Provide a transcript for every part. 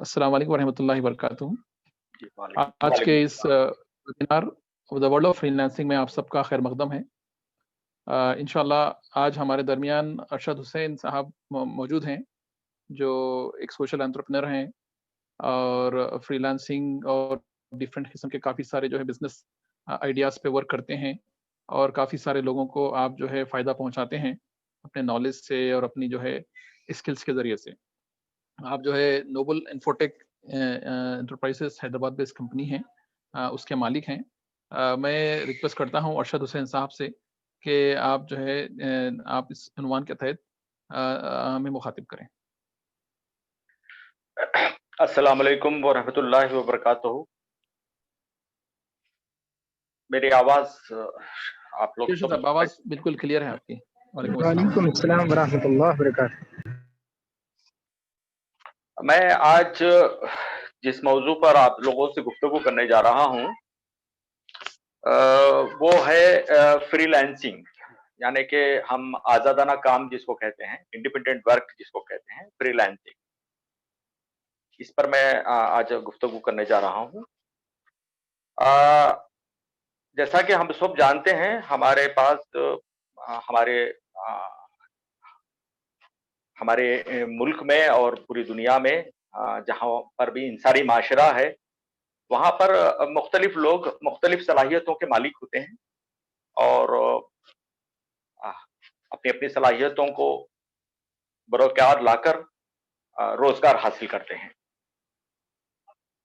अस्सलाम वालेकुम रहमतुल्लाहि वबरकातुहू। जी, वालेकुम आज के वालेकुम इस सलाम। Webinar of the world of freelancing में आप सबका खैर मकदम है। इंशाल्लाह आज हमारे दरमियान अरशद हुसैन साहब मौजूद हैं, जो एक सोशल एंटरप्रेन्योर हैं और फ्रीलांसिंग और डिफरेंट किस्म के काफ़ी सारे जो है बिज़नेस आइडियाज़ पे वर्क करते हैं और काफ़ी सारे लोगों को आप जो है फ़ायदा पहुँचाते हैं, अपने नॉलेज से और अपनी जो है स्किल्स के ज़रिए से। आप जो है Noble Infotech Enterprises Hyderabad based company है, उसके मालिक हैं। मैं रिक्वेस्ट करता हूँ अरशद हुसैन साहब से कि आप जो है आप इस उन्वान के तहत हमें मुखातिब करें। अस्सलाम वालेकुम व रहमतुल्लाहि व बरकातहू। मेरी आवाज़ आप लोग जी अरशद समझ साहब, आवाज़ बिल्कुल क्लियर है आपकी। वालेकुम अस्सलाम। वालेकुम अस्सलाम वरहमतुल्लाहि वबरकातुहू। मैं आज जिस मौजू पर आप लोगों से गुफ्तगू करने जा रहा हूँ वो है फ्रीलांसिंग, यानी कि हम आज़ादाना काम जिसको कहते हैं, इंडिपेंडेंट वर्क जिसको कहते हैं, फ्रीलांसिंग। इस पर मैं आज गुफ्तगू करने जा रहा हूँ। जैसा कि हम सब जानते हैं, हमारे पास हमारे हमारे मुल्क में और पूरी दुनिया में जहाँ पर भी इंसानी माशरा है, वहाँ पर मुख्तलिफ लोग मुख्तलिफ सलाहियतों के मालिक होते हैं और अपनी अपनी सलाहियतों को बरोकार लाकर रोजगार हासिल करते हैं।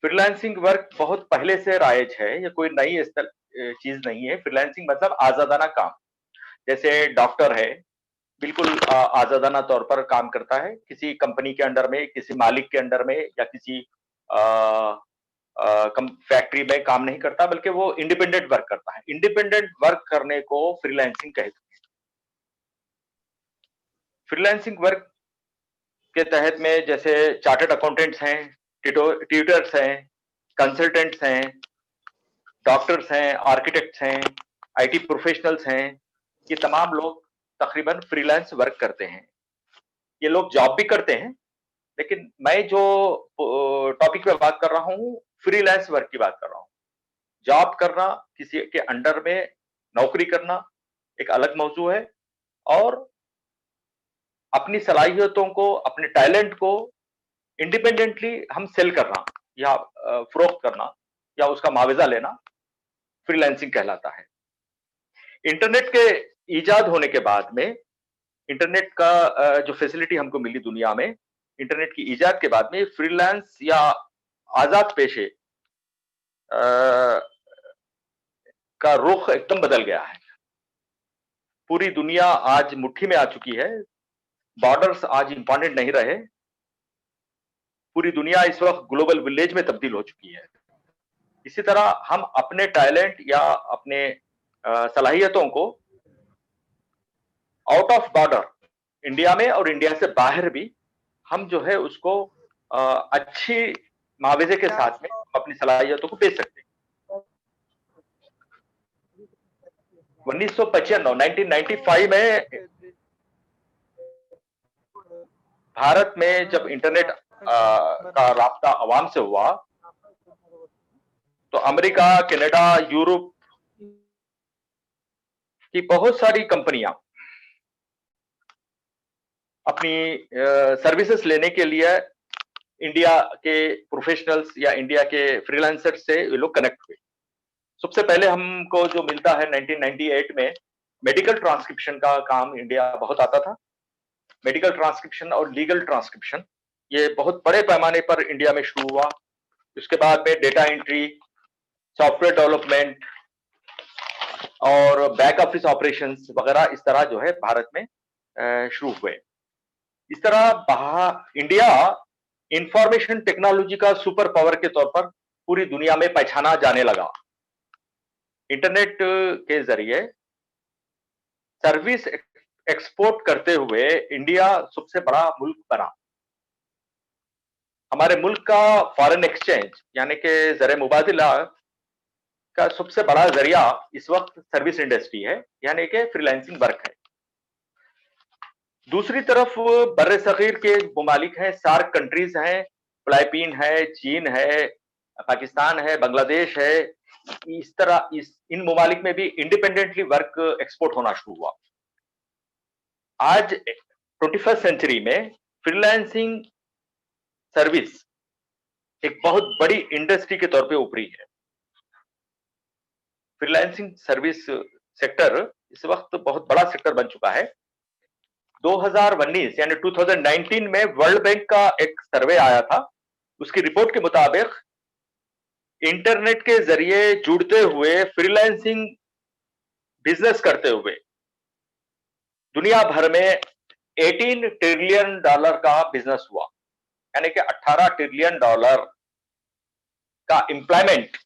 फ्रीलांसिंग वर्क बहुत पहले से राइज है, ये कोई नई चीज नहीं है। फ्रीलांसिंग मतलब आजादाना काम। जैसे डॉक्टर है, बिल्कुल आजादाना तौर पर काम करता है, किसी कंपनी के अंडर में, किसी मालिक के अंडर में या किसी फैक्ट्री में काम नहीं करता, बल्कि वो इंडिपेंडेंट वर्क करता है। इंडिपेंडेंट वर्क करने को फ्रीलांसिंग कहते हैं। फ्रीलांसिंग वर्क के तहत में जैसे चार्टर्ड अकाउंटेंट्स हैं, ट्यूटर्स हैं, कंसल्टेंट्स हैं, डॉक्टर्स हैं, आर्किटेक्ट्स हैं, आईटी प्रोफेशनल्स हैं, ये तमाम लोग तकरीबन फ्रीलांस वर्क करते हैं। ये लोग जॉब भी करते हैं, लेकिन मैं जो टॉपिक पे बात कर रहा हूँ, फ्रीलांस वर्क की बात कर रहा हूँ। जॉब करना, किसी के अंडर में नौकरी करना एक अलग मौजू है, और अपनी सलाहियतों को, अपने टैलेंट को इंडिपेंडेंटली हम सेल करना या फरोख्त करना या उसका मुआवजा लेना फ्रीलांसिंग कहलाता है। इंटरनेट के ईजाद होने के बाद में, इंटरनेट का जो फैसिलिटी हमको मिली दुनिया में, इंटरनेट की ईजाद के बाद में फ्रीलांस या आजाद पेशे का रुख एकदम बदल गया है। पूरी दुनिया आज मुट्ठी में आ चुकी है, बॉर्डर्स आज इंपॉर्टेंट नहीं रहे। पूरी दुनिया इस वक्त ग्लोबल विलेज में तब्दील हो चुकी है। इसी तरह हम अपने टैलेंट या अपने सलाहियतों को आउट ऑफ बॉर्डर, इंडिया में और इंडिया से बाहर भी, हम जो है उसको अच्छी मुआवजे के साथ में अपनी सलाहियतों को बेच सकते हैं। 1995 में भारत में जब इंटरनेट का राब्ता अवाम से हुआ, तो अमेरिका, कनाडा, यूरोप की बहुत सारी कंपनियां अपनी सर्विसेज लेने के लिए इंडिया के प्रोफेशनल्स या इंडिया के फ्रीलांसर्स से ये लोग कनेक्ट हुए। सबसे पहले हमको जो मिलता है 1998 में, मेडिकल ट्रांसक्रिप्शन का काम इंडिया बहुत आता था। मेडिकल ट्रांसक्रिप्शन और लीगल ट्रांसक्रिप्शन ये बहुत बड़े पैमाने पर इंडिया में शुरू हुआ। उसके बाद में डेटा एंट्री, सॉफ्टवेयर डेवलपमेंट और बैक ऑफिस ऑपरेशंस वगैरह इस तरह जो है भारत में शुरू हुए। इस तरह इंडिया इंफॉर्मेशन टेक्नोलॉजी का सुपर पावर के तौर पर पूरी दुनिया में पहचाना जाने लगा। इंटरनेट के जरिए सर्विस एक्सपोर्ट करते हुए इंडिया सबसे बड़ा मुल्क बना। हमारे मुल्क का फॉरेन एक्सचेंज यानी कि ज़र मुबादिला का सबसे बड़ा जरिया इस वक्त सर्विस इंडस्ट्री है, यानी कि फ्रीलांसिंग वर्क है। दूसरी तरफ बर्रे सगीर के ममालिक हैं, सार्क कंट्रीज हैं, फिलीपीन है, चीन है, पाकिस्तान है, बांग्लादेश है, इस तरह इन ममालिक में भी इंडिपेंडेंटली वर्क एक्सपोर्ट होना शुरू हुआ। आज 21st सेंचुरी में फ्रीलांसिंग सर्विस एक बहुत बड़ी इंडस्ट्री के तौर पे उभरी है। फ्रीलांसिंग सर्विस सेक्टर इस वक्त बहुत बड़ा सेक्टर बन चुका है। 2019 यानी 2019 में वर्ल्ड बैंक का एक सर्वे आया था। उसकी रिपोर्ट के मुताबिक इंटरनेट के जरिए जुड़ते हुए फ्रीलांसिंग बिजनेस करते हुए दुनिया भर में $18 ट्रिलियन का बिजनेस हुआ, यानी कि $18 ट्रिलियन का एम्प्लॉयमेंट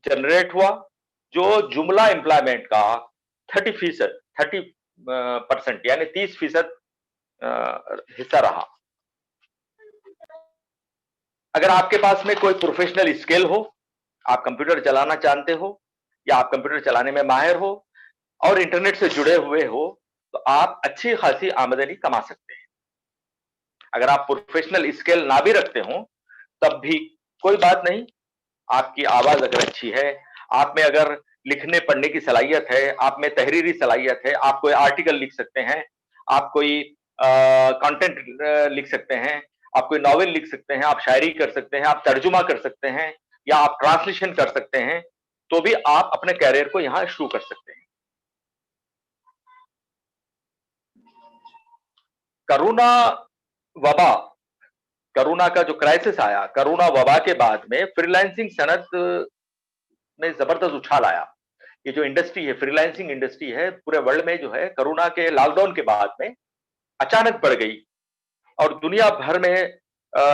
जनरेट हुआ, जो जुमला एम्प्लॉयमेंट का 30% यानी 30% हिस्सा रहा। अगर आपके पास में कोई प्रोफेशनल स्किल हो, आप कंप्यूटर चलाना जानते हो या आप कंप्यूटर चलाने में माहिर हो और इंटरनेट से जुड़े हुए हो, तो आप अच्छी खासी आमदनी कमा सकते हैं। अगर आप प्रोफेशनल स्किल ना भी रखते हो तब भी कोई बात नहीं, आपकी आवाज अगर अच्छी है, आप में अगर लिखने पढ़ने की सलाहियत है, आप में तहरीरी सलाहियत है, आप कोई आर्टिकल लिख सकते हैं, आप कोई कंटेंट लिख सकते हैं, आप कोई नॉवेल लिख सकते हैं, आप शायरी कर सकते हैं, आप तर्जुमा कर सकते हैं या आप ट्रांसलेशन कर सकते हैं, तो भी आप अपने कैरियर को यहां शुरू कर सकते हैं। कोरोना का जो क्राइसिस आया, कोरोना वबा के बाद में फ्रीलांसिंग सनत में जबरदस्त उछाल आया। ये जो इंडस्ट्री है, फ्रीलांसिंग इंडस्ट्री है, पूरे वर्ल्ड में जो है कोरोना के लॉकडाउन के बाद में अचानक बढ़ गई और दुनिया भर में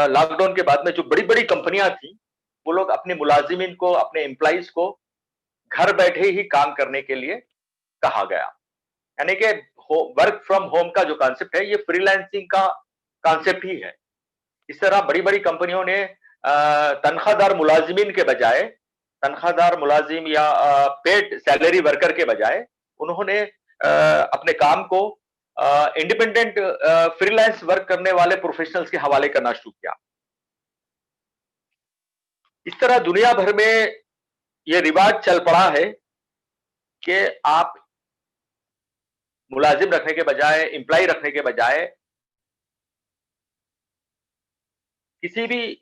लॉकडाउन के बाद में जो बड़ी-बड़ी कंपनियां थी, वो लोग अपने मुलाजिमीन को, अपने एम्प्लॉइज को घर बैठे ही काम करने के लिए कहा गया। यानी कि वर्क फ्रॉम होम का जो कॉन्सेप्ट है, ये फ्रीलांसिंग का कॉन्सेप्ट ही है। इस तरह बड़ी-बड़ी कंपनियों ने तनख्वाहदार मुलाजिमीन के बजाय, तनख्वाहदार मुलाजिम या पेड सैलरी वर्कर के बजाय उन्होंने अपने काम को इंडिपेंडेंट फ्रीलांस वर्क करने वाले प्रोफेशनल्स के हवाले करना शुरू किया। इस तरह दुनिया भर में यह रिवाज चल पड़ा है कि आप मुलाजिम रखने के बजाय, एम्प्लॉय रखने के बजाय किसी भी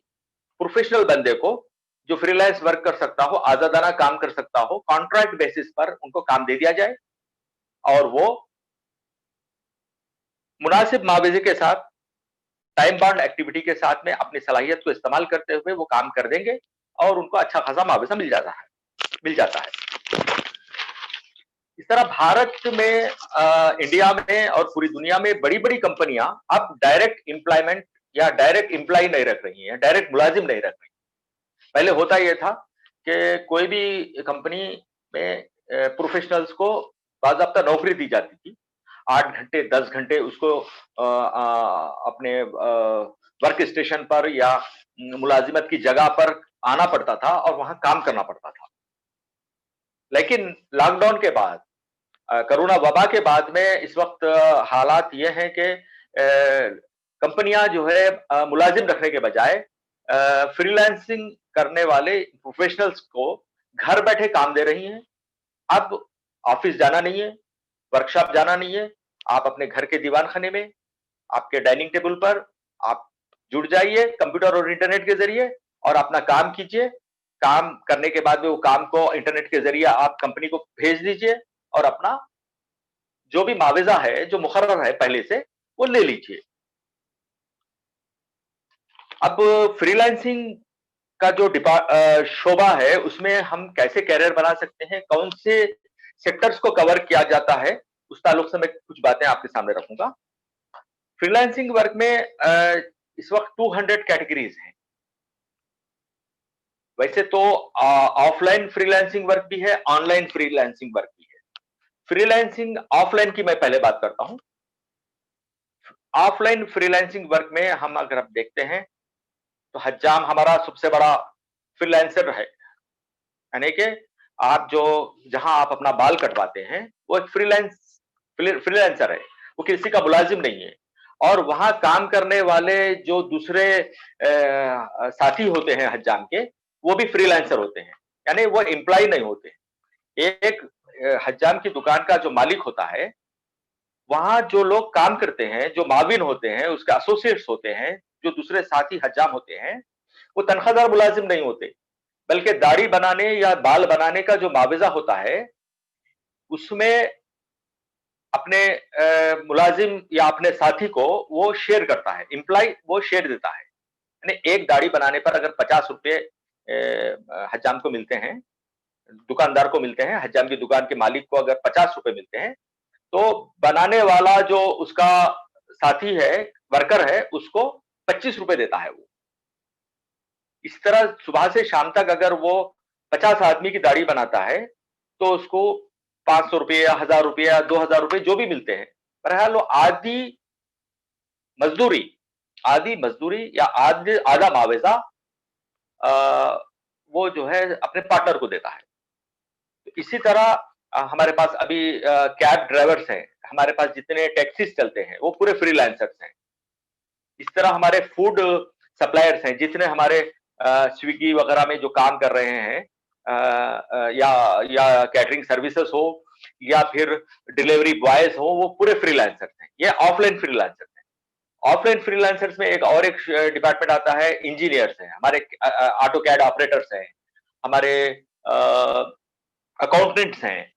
प्रोफेशनल बंदे को जो फ्रीलांस वर्क कर सकता हो, आजादाना काम कर सकता हो, कॉन्ट्रैक्ट बेसिस पर उनको काम दे दिया जाए और वो मुनासिब मुआवजे के साथ, टाइम बाउंड एक्टिविटी के साथ में अपनी सलाहियत को इस्तेमाल करते हुए वो काम कर देंगे और उनको अच्छा खासा मुआवजा मिल जाता है। इस तरह भारत में, इंडिया में और पूरी दुनिया में बड़ी-बड़ी कंपनियां अब डायरेक्ट एम्प्लॉयमेंट या डायरेक्ट एम्प्लॉय नहीं रख रही हैं, डायरेक्ट मुलाजिम नहीं रख रही। पहले होता यह था कि कोई भी कंपनी में प्रोफेशनल्स को बाज़ाब्ता नौकरी दी जाती थी। 8 घंटे, 10 घंटे उसको अपने वर्क स्टेशन पर या मुलाजिमत की जगह पर आना पड़ता था और वहां काम करना पड़ता था। लेकिन लॉकडाउन के बाद, कोरोना वबा के बाद में इस वक्त हालात ये हैं कि कंपनियां जो है मुलाजिम रखने के बजाय फ्रीलांसिंग करने वाले प्रोफेशनल्स को घर बैठे काम दे रही हैं। अब ऑफिस जाना नहीं है, वर्कशॉप जाना नहीं है, आप अपने घर के दीवान खाने में, आपके डाइनिंग टेबल पर आप जुड़ जाइए कंप्यूटर और इंटरनेट के जरिए और अपना काम कीजिए। काम करने के बाद में वो काम को इंटरनेट के जरिए आप कंपनी को भेज दीजिए और अपना जो भी मुआवजा है, जो मुकर्रर है पहले से, वो ले लीजिए। अब फ्रीलांसिंग का जो शोबा है, उसमें हम कैसे कैरियर बना सकते हैं, कौन से सेक्टर्स को कवर किया जाता है, उस ताल्लुक से मैं कुछ बातें आपके सामने रखूंगा। फ्रीलांसिंग वर्क में इस वक्त 200 कैटेगरीज हैं। वैसे तो ऑफलाइन फ्रीलांसिंग वर्क भी है, ऑनलाइन फ्रीलांसिंग वर्क भी है। फ्रीलांसिंग ऑफलाइन की मैं पहले बात करता हूं। ऑफलाइन फ्रीलांसिंग वर्क में हम अगर आप देखते हैं तो हज्जाम हमारा सबसे बड़ा फ्रीलांसर है। यानी कि आप जहां आप अपना बाल कटवाते हैं, वो एक फ्रीलांसर है, वो किसी का मुलाजिम नहीं है। और वहां काम करने वाले जो दूसरे साथी होते हैं हज्जाम के, वो भी फ्रीलांसर होते हैं, यानी वो एम्प्लॉय नहीं होते। एक हज्जाम की दुकान का जो मालिक होता है, वहां जो लोग काम करते हैं, जो माविन होते हैं, उसके एसोसिएट्स होते हैं, जो दूसरे साथी हज्जाम होते हैं, वो तनख्वाहदार मुलाजिम नहीं होते, बल्कि दाढ़ी बनाने या बाल बनाने का जो मुआवजा होता है, उसमें अपने मुलाजिम या अपने साथी को वो शेयर करता है, एम्प्लॉय वो शेयर देता है। यानी एक दाढ़ी बनाने पर अगर 50 रुपए हज्जाम को मिलते हैं, दुकानदार को मिलते हैं, हज्जाम की दुकान के मालिक को अगर 50 रुपए मिलते हैं, तो बनाने वाला जो उसका साथी है, वर्कर है, उसको 25 रुपए देता है वो। इस तरह सुबह से शाम तक अगर वो 50 आदमी की दाढ़ी बनाता है, तो उसको 500 रुपया, 1000 रुपया, 2000 रुपए जो भी मिलते हैं। बहरहाल वो मजदूरी आधी मजदूरी या आधा मुआवजा वो जो है अपने पार्टनर को देता है। तो इसी तरह हमारे पास अभी कैब ड्राइवर्स हैं, हमारे पास जितने टैक्सीज चलते हैं, वो पूरे फ्रीलांसर्स हैं। इस तरह हमारे फूड सप्लायर्स हैं, जितने हमारे स्विगी वगैरह में जो काम कर रहे हैं, या कैटरिंग सर्विसेज हो या फिर डिलीवरी बॉयज हो, वो पूरे फ्रीलांसर्स हैं। ये ऑफलाइन फ्रीलांसर्स हैं। ऑफलाइन फ्रीलांसर्स में एक डिपार्टमेंट आता है, इंजीनियर्स हैं, हमारे ऑटो कैड ऑपरेटर्स हैं, हमारे अकाउंटेंट्स हैं,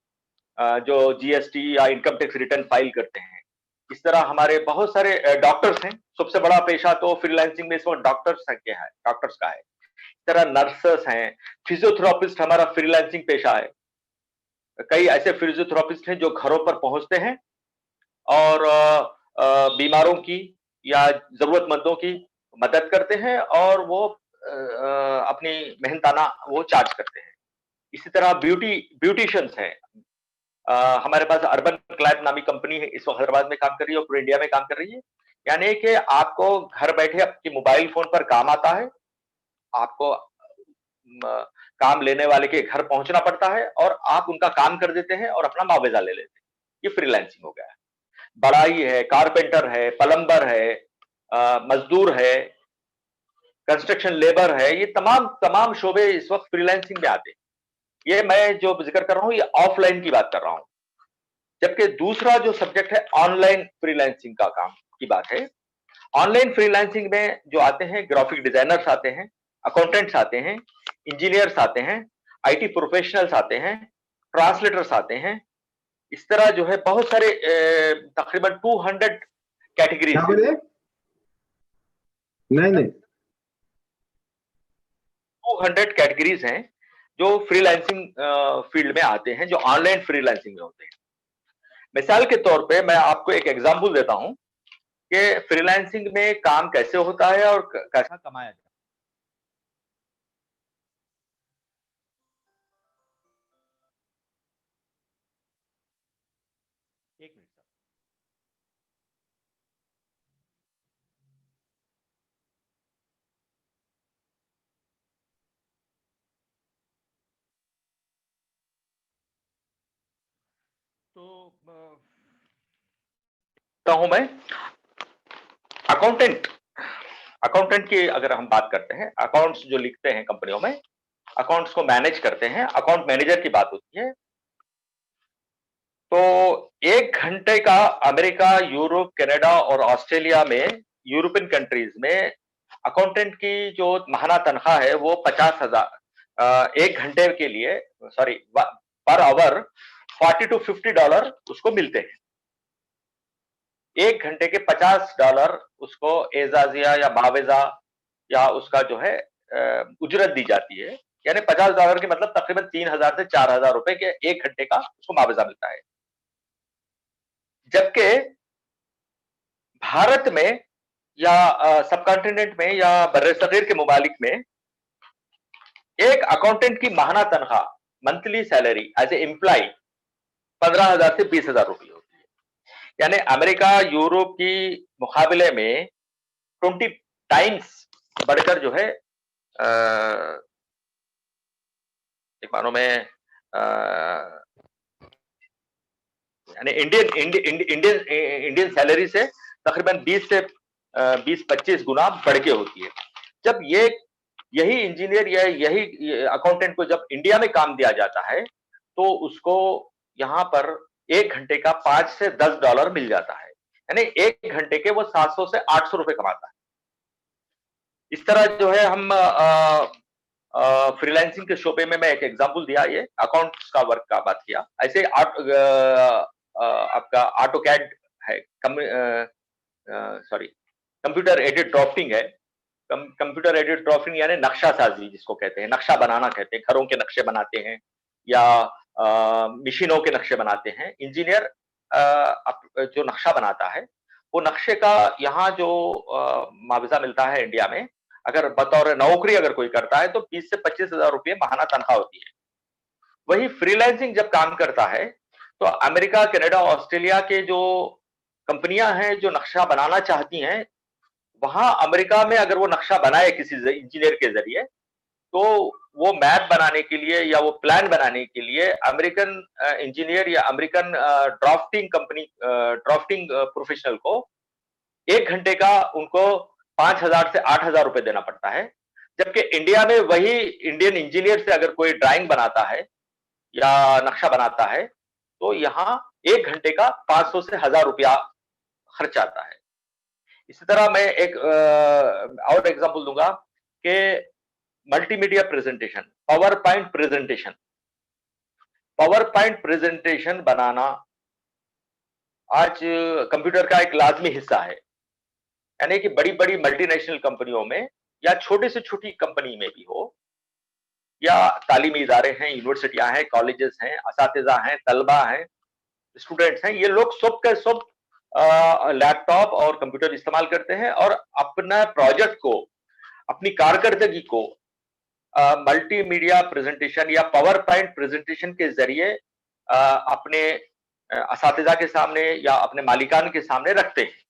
जो जीएसटी या इनकम टैक्स रिटर्न फाइल करते हैं। इस तरह हमारे बहुत सारे डॉक्टर्स हैं। सबसे बड़ा पेशा तो फ्रीलांसिंग में इस वक्त डॉक्टर्स का है। इस तरह नर्सेस हैं, फिजियोथेरापिस्ट हमारा फ्रीलांसिंग पेशा है। कई ऐसे फिजियोथेरापिस्ट हैं जो घरों पर पहुंचते हैं और बीमारों की या जरूरतमंदों की मदद करते हैं और वो अपनी मेहनताना वो चार्ज करते हैं। इसी तरह ब्यूटिशियंस हैं। हमारे पास अर्बन क्लैब नामी कंपनी है, इस वक्त हैदराबाद में काम कर रही है और पूरे इंडिया में काम कर रही है। यानी कि आपको घर बैठे आपके मोबाइल फोन पर काम आता है, आपको काम लेने वाले के घर पहुंचना पड़ता है और आप उनका काम कर देते हैं और अपना मुआवजा ले लेते हैं। ये फ्रीलांसिंग हो गया है। बढ़ाई है, कारपेंटर है, प्लम्बर है, मजदूर है, कंस्ट्रक्शन लेबर है, ये तमाम शोबे इस वक्त फ्रीलांसिंग में आते हैं। ये मैं जो जिक्र कर रहा हूं, ये ऑफलाइन की बात कर रहा हूं। जबकि दूसरा जो सब्जेक्ट है ऑनलाइन फ्रीलांसिंग का काम की बात है। ऑनलाइन फ्रीलांसिंग में जो आते हैं, ग्राफिक डिजाइनर्स आते हैं, अकाउंटेंट्स आते हैं, इंजीनियर्स आते हैं, आईटी प्रोफेशनल्स आते हैं, ट्रांसलेटर्स आते हैं। इस तरह जो है बहुत सारे तकरीबन 200 कैटेगरीज नहीं 200 कैटेगरीज हैं जो फ्रीलांसिंग फील्ड में आते हैं, जो ऑनलाइन फ्रीलांसिंग में होते हैं। मिसाल के तौर पे मैं आपको एक एग्जांपल देता हूं कि फ्रीलांसिंग में काम कैसे होता है और कैसा कमाया जाता है। एक मिनट सर। तो हूं मैं अकाउंटेंट की अगर हम बात करते हैं, अकाउंट्स जो लिखते हैं कंपनियों में, अकाउंट्स को मैनेज करते हैं, अकाउंट मैनेजर की बात होती है। तो 1 घंटे का अमेरिका, यूरोप, कनाडा और ऑस्ट्रेलिया में, यूरोपियन कंट्रीज में अकाउंटेंट की जो माहाना तनख्वाह है वो 50,000 1 घंटे के लिए, सॉरी पर आवर $40 to $50 उसको मिलते हैं। 1 घंटे के $50 उसको एजाजिया या मुआवजा या उसका जो है उजरत दी जाती है। यानी $50 के मतलब तकरीबन 3000 से 4000 रुपए के 1 घंटे का उसको मुआवजा मिलता है। जबकि भारत में या सब कॉन्टिनेंट में या बर्रे-सगीर के मुमालिक में एक अकाउंटेंट की माहाना तनख्वाह, monthly salary as a employ 15,000 से 20,000 रुपये होती है। यानी अमेरिका, यूरोप की मुकाबले में 20 टाइम्स बढ़कर जो है एक मानो में यानी इंडियन सैलरी से तकरीबन 20-25 गुना बढ़ के होती है। जब यही इंजीनियर या यही अकाउंटेंट को जब इंडिया में काम दिया जाता है, तो उसको यहाँ पर 1 घंटे का 5 से $10 मिल जाता है। यानी 1 घंटे के वो 700 से 800 रुपए कमाता है। इस तरह जो है हम फ्रीलांसिंग के शोबे में मैं एक एग्जांपल दिया, ये अकाउंट्स का वर्क का बात किया। ऐसे आपका ऑटोकैड है, सॉरी कंप्यूटर एडेड ड्राफ्टिंग है। कंप्यूटर एडेड ड्राफ्टिंग यानी नक्शा साजी जिसको कहते हैं, नक्शा बनाना कहते हैं। घरों के नक्शे बनाते हैं या मशीनों के नक्शे बनाते हैं। इंजीनियर जो नक्शा बनाता है, वो नक्शे का यहाँ जो मुआवजा मिलता है इंडिया में, अगर बतौर नौकरी अगर कोई करता है तो 20 से 25 हजार रुपये माहाना तनख्वाह होती है। वही फ्रीलांसिंग जब काम करता है तो अमेरिका, कनाडा, ऑस्ट्रेलिया के जो कंपनियां हैं जो नक्शा बनाना चाहती हैं, वहां अमेरिका में अगर वो नक्शा बनाए किसी इंजीनियर के जरिए, तो वो मैप बनाने के लिए या वो प्लान बनाने के लिए अमेरिकन इंजीनियर या अमेरिकन ड्राफ्टिंग प्रोफेशनल को 1 घंटे का उनको 5,000 से 8,000 रुपए देना पड़ता है। जबकि इंडिया में वही इंडियन इंजीनियर से अगर कोई ड्राइंग बनाता है या नक्शा बनाता है, तो यहाँ 1 घंटे का 500 से 1,000 रुपया खर्च आता है। इसी तरह मैं एक और एग्जांपल दूंगा कि multimedia presentation, power point presentation बनाना आज कंप्यूटर का एक लाजमी हिस्सा है। यानी कि बड़ी बड़ी मल्टीनेशनल कंपनियों में या छोटी से छोटी कंपनी में भी हो, या तालीमी इदारे हैं, यूनिवर्सिटियां हैं, कॉलेजेस हैं, असातिज़ा हैं, तलबा हैं, स्टूडेंट्स हैं, ये लोग सब के सब लैपटॉप और कंप्यूटर इस्तेमाल करते हैं और अपना प्रोजेक्ट को, अपनी कारकर्दगी को मल्टीमीडिया प्रेजेंटेशन या पावर पॉइंट प्रेजेंटेशन के जरिए अपने असातिज़ा के सामने या अपने मालिकान के सामने रखते हैं।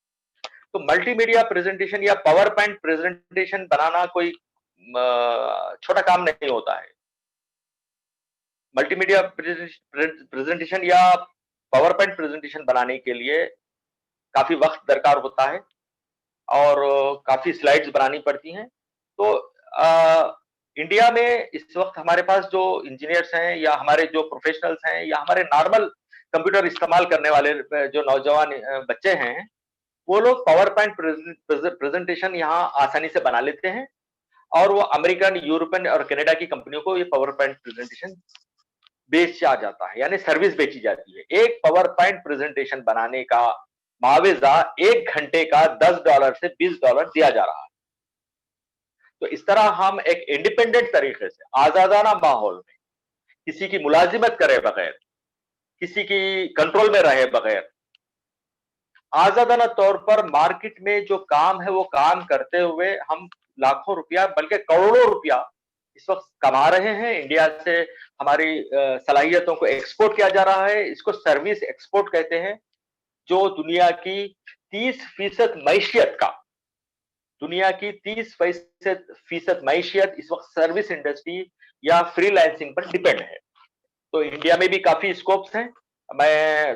तो मल्टीमीडिया प्रेजेंटेशन या पावर पॉइंट प्रेजेंटेशन बनाना कोई छोटा काम नहीं होता है। मल्टीमीडिया प्रेजेंटेशन या पावर पॉइंट प्रेजेंटेशन बनाने के लिए काफी वक्त दरकार होता है और काफी स्लाइड्स बनानी पड़ती हैं। तो इंडिया में इस वक्त हमारे पास जो इंजीनियर्स हैं या हमारे जो प्रोफेशनल्स हैं या हमारे नॉर्मल कंप्यूटर इस्तेमाल करने वाले जो नौजवान बच्चे हैं, वो लोग पावर पॉइंट प्रेजेंटेशन यहाँ आसानी से बना लेते हैं और वो अमेरिकन, यूरोपियन और कनाडा की कंपनियों को ये पावर पॉइंट प्रेजेंटेशन बेचा जाता है, यानी सर्विस बेची जाती है। एक पावर पॉइंट प्रेजेंटेशन बनाने का मुआवजा 1 घंटे का $10 से $20 दिया जा रहा है। तो इस तरह हम एक इंडिपेंडेंट तरीके से आजादाना माहौल में, किसी की मुलाजिमत करे बगैर, किसी की कंट्रोल में रहे बगैर, आजादाना तौर पर मार्केट में जो काम है वो काम करते हुए हम लाखों रुपया बल्कि करोड़ों रुपया इस वक्त कमा रहे हैं। इंडिया से हमारी सलाहियतों को एक्सपोर्ट किया जा रहा है। इसको सर्विस एक्सपोर्ट कहते हैं, जो दुनिया की 30% मैशियत का, दुनिया की 30% मैशियत इस वक्त सर्विस इंडस्ट्री या फ्रीलांसिंग पर डिपेंड है। तो इंडिया में भी काफी स्कोप्स हैं। मैं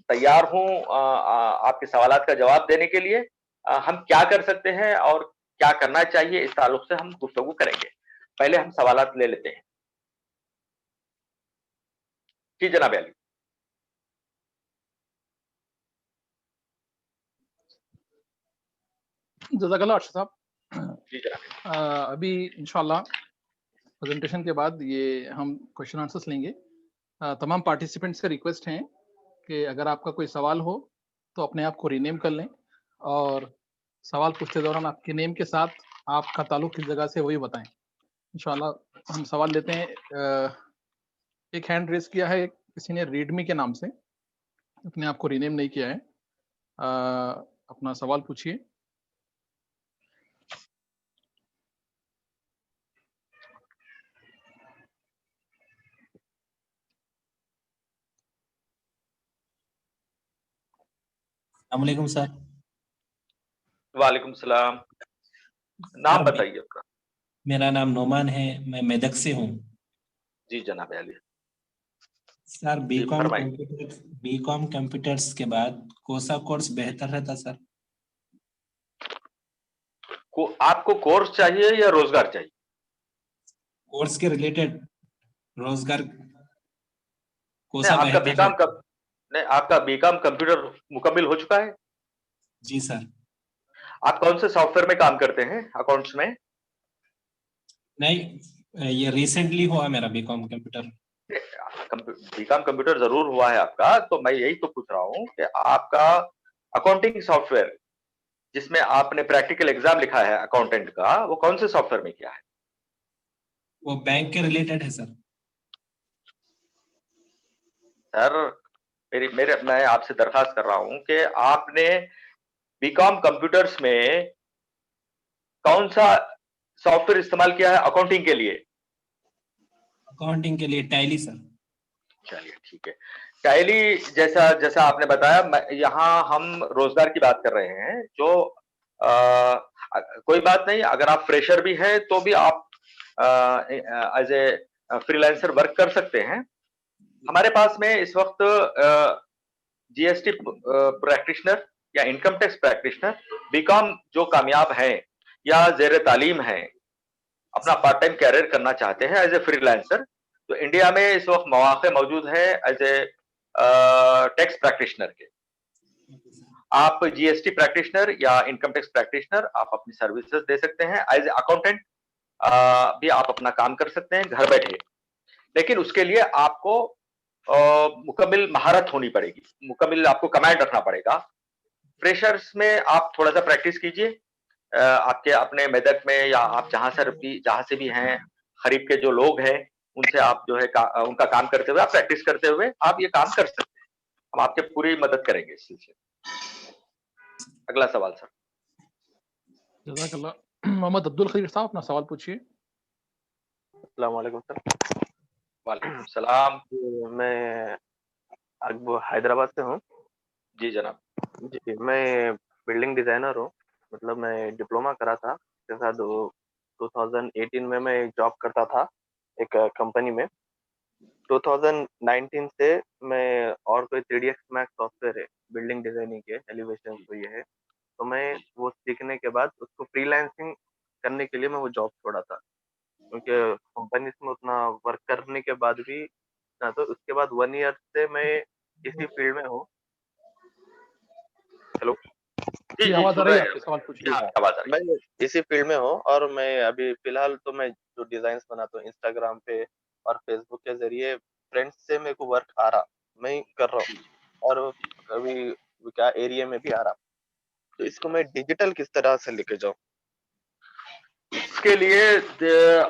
तैयार हूं आपके सवालात का जवाब देने के लिए। हम क्या कर सकते हैं और क्या करना चाहिए, इस ताल्लुक से हम गुफ्तगू करेंगे। पहले हम सवालात ले लेते हैं। जी जनाब अली। जज़ाकल्लाह अर्शद साहब। जी जनाब। अभी इंशाल्लाह प्रेजेंटेशन के बाद ये हम क्वेश्चन आंसर्स लेंगे। तमाम पार्टिसिपेंट्स का रिक्वेस्ट है कि अगर आपका कोई सवाल हो तो अपने आप को रीनेम कर लें और सवाल पूछते दौरान आपके नेम के साथ आपका ताल्लुक किस जगह से वही बताएं। इंशाल्लाह हम सवाल लेते हैं। एक हैंड रेस किया है किसी ने रीडमी के नाम से, अपने आप को रीनेम नहीं किया है। अपना सवाल पूछिए। अस्सलामुअलैकुम सर। वालेकुम सलाम। नाम बताइए आपका। मेरा नाम नोमान है, मैं मेदक से हूँ। जी जनाब अली। सर बीकॉम कंप्यूटर्स के बाद कौन सा कोर्स बेहतर रहता सर? आपको कोर्स चाहिए या रोजगार चाहिए? कोर्स के रिलेटेड रोजगार नहीं, कोसा आपका बेहतर बीकॉम है। कब नहीं, आपका बीकॉम कंप्यूटर मुकम्मिल हो चुका है? जी सर। आप कौन से सॉफ्टवेयर में काम करते हैं अकाउंट्स में? नहीं, ये रिसेंटली हुआ मेरा बीकॉम कंप्यूटर। बीकॉम कंप्यूटर जरूर हुआ है आपका, तो मैं यही तो पूछ रहा हूँ कि आपका अकाउंटिंग सॉफ्टवेयर जिसमें आपने प्रैक्टिकल एग्जाम लिखा है अकाउंटेंट का, वो कौन से सॉफ्टवेयर में किया है? वो बैंक के रिलेटेड है सर। सर, मैं आपसे दरखास्त कर रहा हूं कि आपने बीकॉम कंप्यूटर्स में कौन सा सॉफ्टवेयर इस्तेमाल किया है अकाउंटिंग के लिए? अकाउंटिंग के लिए टैली सर। चलिए ठीक है। टैली जैसा जैसा आपने बताया, यहाँ हम रोजगार की बात कर रहे हैं, जो कोई बात नहीं, अगर आप फ्रेशर भी हैं तो भी आप एज ए फ्रीलांसर वर्क कर सकते हैं। हमारे पास में इस वक्त जीएसटी प्रैक्टिशनर या इनकम टैक्स प्रैक्टिशनर बीकॉम जो कामयाब हैं या जेर तालीम हैं, अपना पार्ट टाइम कैरियर करना चाहते हैं एज ए फ्रीलांसर, तो इंडिया में इस वक्त मौके मौजूद है एज ए टैक्स प्रैक्टिशनर के। आप जीएसटी प्रैक्टिशनर या इनकम टैक्स प्रैक्टिशनर आप अपनी सर्विसेज दे सकते हैं। एज ए अकाउंटेंट भी आप अपना काम कर सकते हैं घर बैठे, लेकिन उसके लिए आपको मुकम्मिल महारत होनी पड़ेगी, मुकम्मिल आपको कमांड रखना पड़ेगा। फ्रेशर्स में आप थोड़ा सा प्रैक्टिस कीजिए, आपके अपने मेदक में या आप जहां से भी हैं, करीब के जो लोग हैं उनसे आप जो है उनका काम करते हुए, आप प्रैक्टिस करते हुए आप ये काम कर सकते हैं। हम आपके पूरी मदद करेंगे इस सिलसिले। अगला सवाल सर। जज़ाकल्लाह। मोहम्मद अब्दुल खलील साहब, अपना सवाल पूछिए। अस्सलाम वालेकुम सर। वालेकुम सलाम। मैं अब हैदराबाद से हूँ। जी जनाब। जी, मैं बिल्डिंग डिज़ाइनर हूँ। मतलब मैं डिप्लोमा करा था, उसके साथ 2018 में मैं जॉब करता था एक कंपनी में। 2019 से मैं और कोई 3DX मैक्स सॉफ्टवेयर है, बिल्डिंग डिज़ाइनिंग के एलिवेशन तो ये है, तो मैं वो सीखने के बाद उसको फ्रीलांसिंग करने के लिए मैं वो जॉब छोड़ा था। क्योंकि कंपनीज़ में उतना वर्क करने के बाद भी ना, तो उसके बाद 1 ईयर से मैं इसी फील्ड में हूँ। हेलो। जी जी, जी आवाज़ आ सुन रही रहे है हैं आपकी, हम। सवाल जी पूछिए। हाँ, आवाज आ रही मैं इसी फील्ड में हूँ और मैं अभी फ़िलहाल तो मैं जो डिज़ाइन्स बनाता हूँ इंस्टाग्राम पे और फ़ेसबुक के ज़रिए फ्रेंड्स से मेरे को वर्क आ रहा, मैं कर रहा हूँ और अभी क्या एरिया में भी आ रहा। तो इसको मैं डिजिटल किस तरह से लेके जाऊँ? इसके लिए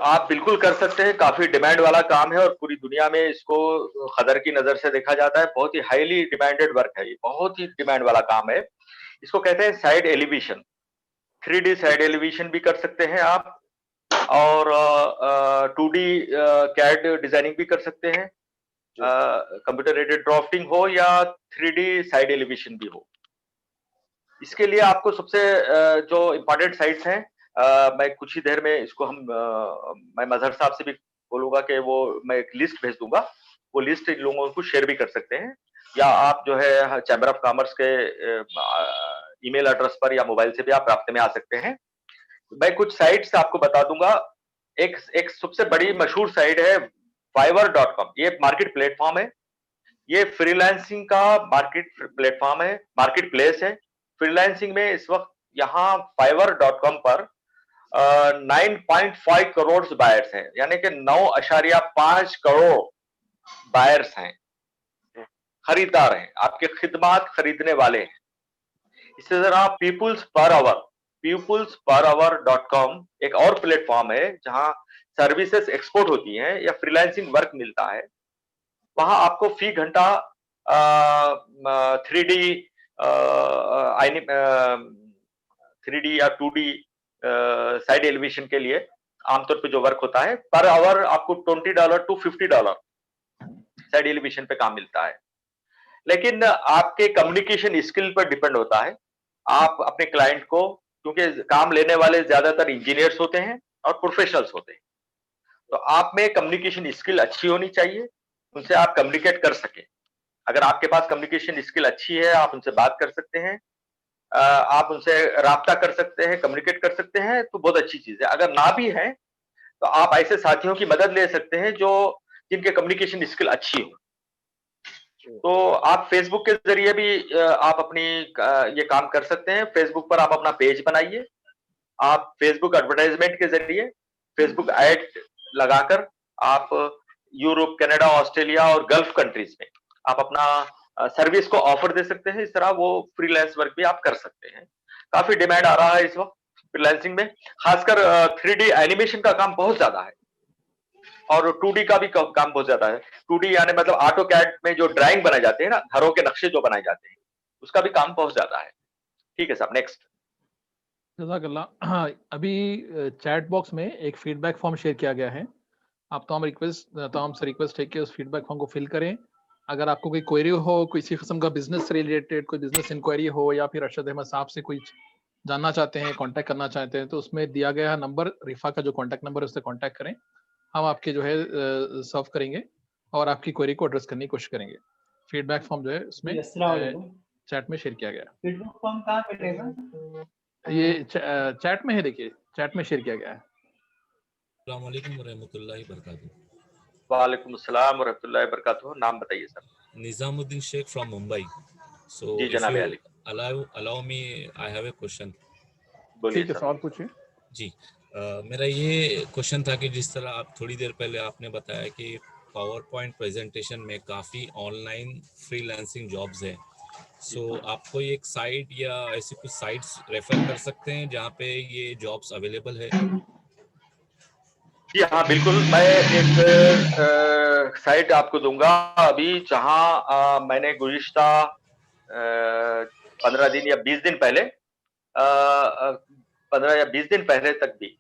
आप बिल्कुल कर सकते हैं, काफी डिमांड वाला काम है और पूरी दुनिया में इसको कदर की नजर से देखा जाता है। बहुत ही हाईली डिमांडेड वर्क है ये, बहुत ही डिमांड वाला काम है। इसको कहते हैं side elevation. 3D side elevation भी कर सकते हैं आप, और 2D कैड डिजाइनिंग भी कर सकते हैं। कंप्यूटर एडेड ड्राफ्टिंग हो या 3D साइड एलिवेशन भी हो। इसके लिए आपको सबसे जो इम्पोर्टेंट साइट्स हैं, मैं कुछ ही देर में इसको मैं मजहर साहब से भी बोलूंगा कि वो मैं एक लिस्ट भेज दूंगा, वो लिस्ट इन लोगों को शेयर भी कर सकते हैं, या आप जो है चैम्बर ऑफ कॉमर्स के ईमेल एड्रेस पर या मोबाइल से भी आप रास्ते में आ सकते हैं। मैं कुछ साइट्स आपको बता दूंगा। एक एक सबसे बड़ी मशहूर साइट है fiverr.com। ये मार्केट प्लेटफॉर्म है, ये फ्रीलांसिंग का मार्केट प्लेटफॉर्म है, मार्केट प्लेस है। फ्रीलांसिंग में इस वक्त यहाँ fiverr.com पर 9.5 करोड़ बायर्स हैं, यानी कि 9.5 करोड़ बायर्स हैं, खरीदार हैं, आपके खिदमात खरीदने वाले हैं। इससे जरा peoplesper hour.com एक और प्लेटफॉर्म है जहां सर्विसेज एक्सपोर्ट होती हैं या फ्रीलांसिंग वर्क मिलता है। वहां आपको फी घंटा 3D 3D या 2D साइड एलिवेशन के लिए आमतौर पे जो वर्क होता है, पर आवर आपको $20 to $50 साइड एलिवेशन पे काम मिलता है। लेकिन आपके कम्युनिकेशन स्किल पर डिपेंड होता है। आप अपने क्लाइंट को, क्योंकि काम लेने वाले ज्यादातर इंजीनियर्स होते हैं और प्रोफेशनल्स होते हैं, तो आप में कम्युनिकेशन स्किल अच्छी होनी चाहिए, उनसे आप कम्युनिकेट कर सके। अगर आपके पास कम्युनिकेशन स्किल अच्छी है, आप उनसे बात कर सकते हैं। आप उनसे राब्ता कर सकते हैं, कम्युनिकेट कर सकते हैं, तो बहुत अच्छी चीज़ है। अगर ना भी है, तो आप ऐसे साथियों की मदद ले सकते हैं जो जिनके कम्युनिकेशन स्किल अच्छी हो। तो आप फेसबुक के ज़रिए भी आप अपनी ये काम कर सकते हैं। फेसबुक पर आप अपना पेज बनाइए। आप फेसबुक एडवर्टाइज़मेंट के ज़रिए फेसबुक ऐड लगाकर आप यूरोप, कनाडा, ऑस्ट्रेलिया और गल्फ कंट्रीज़ में आप अपना सर्विस को ऑफर दे सकते हैं। इस तरह वो फ्रीलांस वर्क भी आप कर सकते हैं। काफ़ी डिमांड आ रहा है इस वक़्त फ्रीलांसिंग में, खासकर 3D एनिमेशन का काम बहुत ज़्यादा है और 2D का भी काम बहुत ज़्यादा है। 2D यानी मतलब ऑटोकैड में जो ड्राइंग बनाए जाते हैं ना, घरों के नक्शे जो बनाए जाते हैं, उसका भी काम बहुत ज़्यादा है। ठीक है साहब, नेक्स्ट। जज़ाकल्लाह। हाँ, अभी चैट बॉक्स में एक फीडबैक फॉर्म शेयर किया गया है। आप तमाम से रिक्वेस्ट है कि उस फीडबैक फॉर्म को फिल करें। अगर आपको कोई क्वेरी हो, किसी किस्म का बिज़नेस से रिलेटेड कोई बिज़नेस इंक्वायरी हो या फिर अरशद अहमद साहब से कोई जानना चाहते हैं, कॉन्टैक्ट करना चाहते हैं, तो उसमें दिया गया नंबर, रिफ़ा का जो कॉन्टैक्ट नंबर है, उससे कॉन्टैक्ट करें। हम आपके जो है सर्व करेंगे और आपकी क्वेरी को एड्रेस करने की कोशिश करेंगे। फीडबैक फॉर्म जो है उसमें जी, अस्सलाम वालेकुम। चैट में शेयर किया गया है। फीडबैक फॉर्म कहाँ मिलेगा? ये चैट में है, देखिए, चैट में शेयर किया गया है। अस्सलाम वालेकुम रहमतुल्लाहि बरकातहू। वालेकुम अस्सलाम व रहमतुल्लाहि व बरकातहू। नाम बताइए sir. Nizamuddin Shaikh from Mumbai. So जी if जनाब you Ali, allow me, I have a question. बोलिए ठीक है, सर। सवाल पूछिए। जी, मेरा ये क्वेश्चन था कि जिस तरह आप थोड़ी देर पहले आपने बताया कि पावर पॉइंट प्रेजेंटेशन में काफ़ी ऑनलाइन फ्रीलांसिंग जॉब्स हैं। जी सो आप कोई एक साइट या ऐसी कुछ साइट्स रेफर कर सकते हैं जहाँ पे ये जॉब्स अवेलेबल है? जी हाँ, बिल्कुल। मैं एक साइट आपको दूँगा अभी, जहाँ मैंने गुज़िश्ता 15 दिन या 20 दिन पहले 15 या 20 दिन पहले तक भी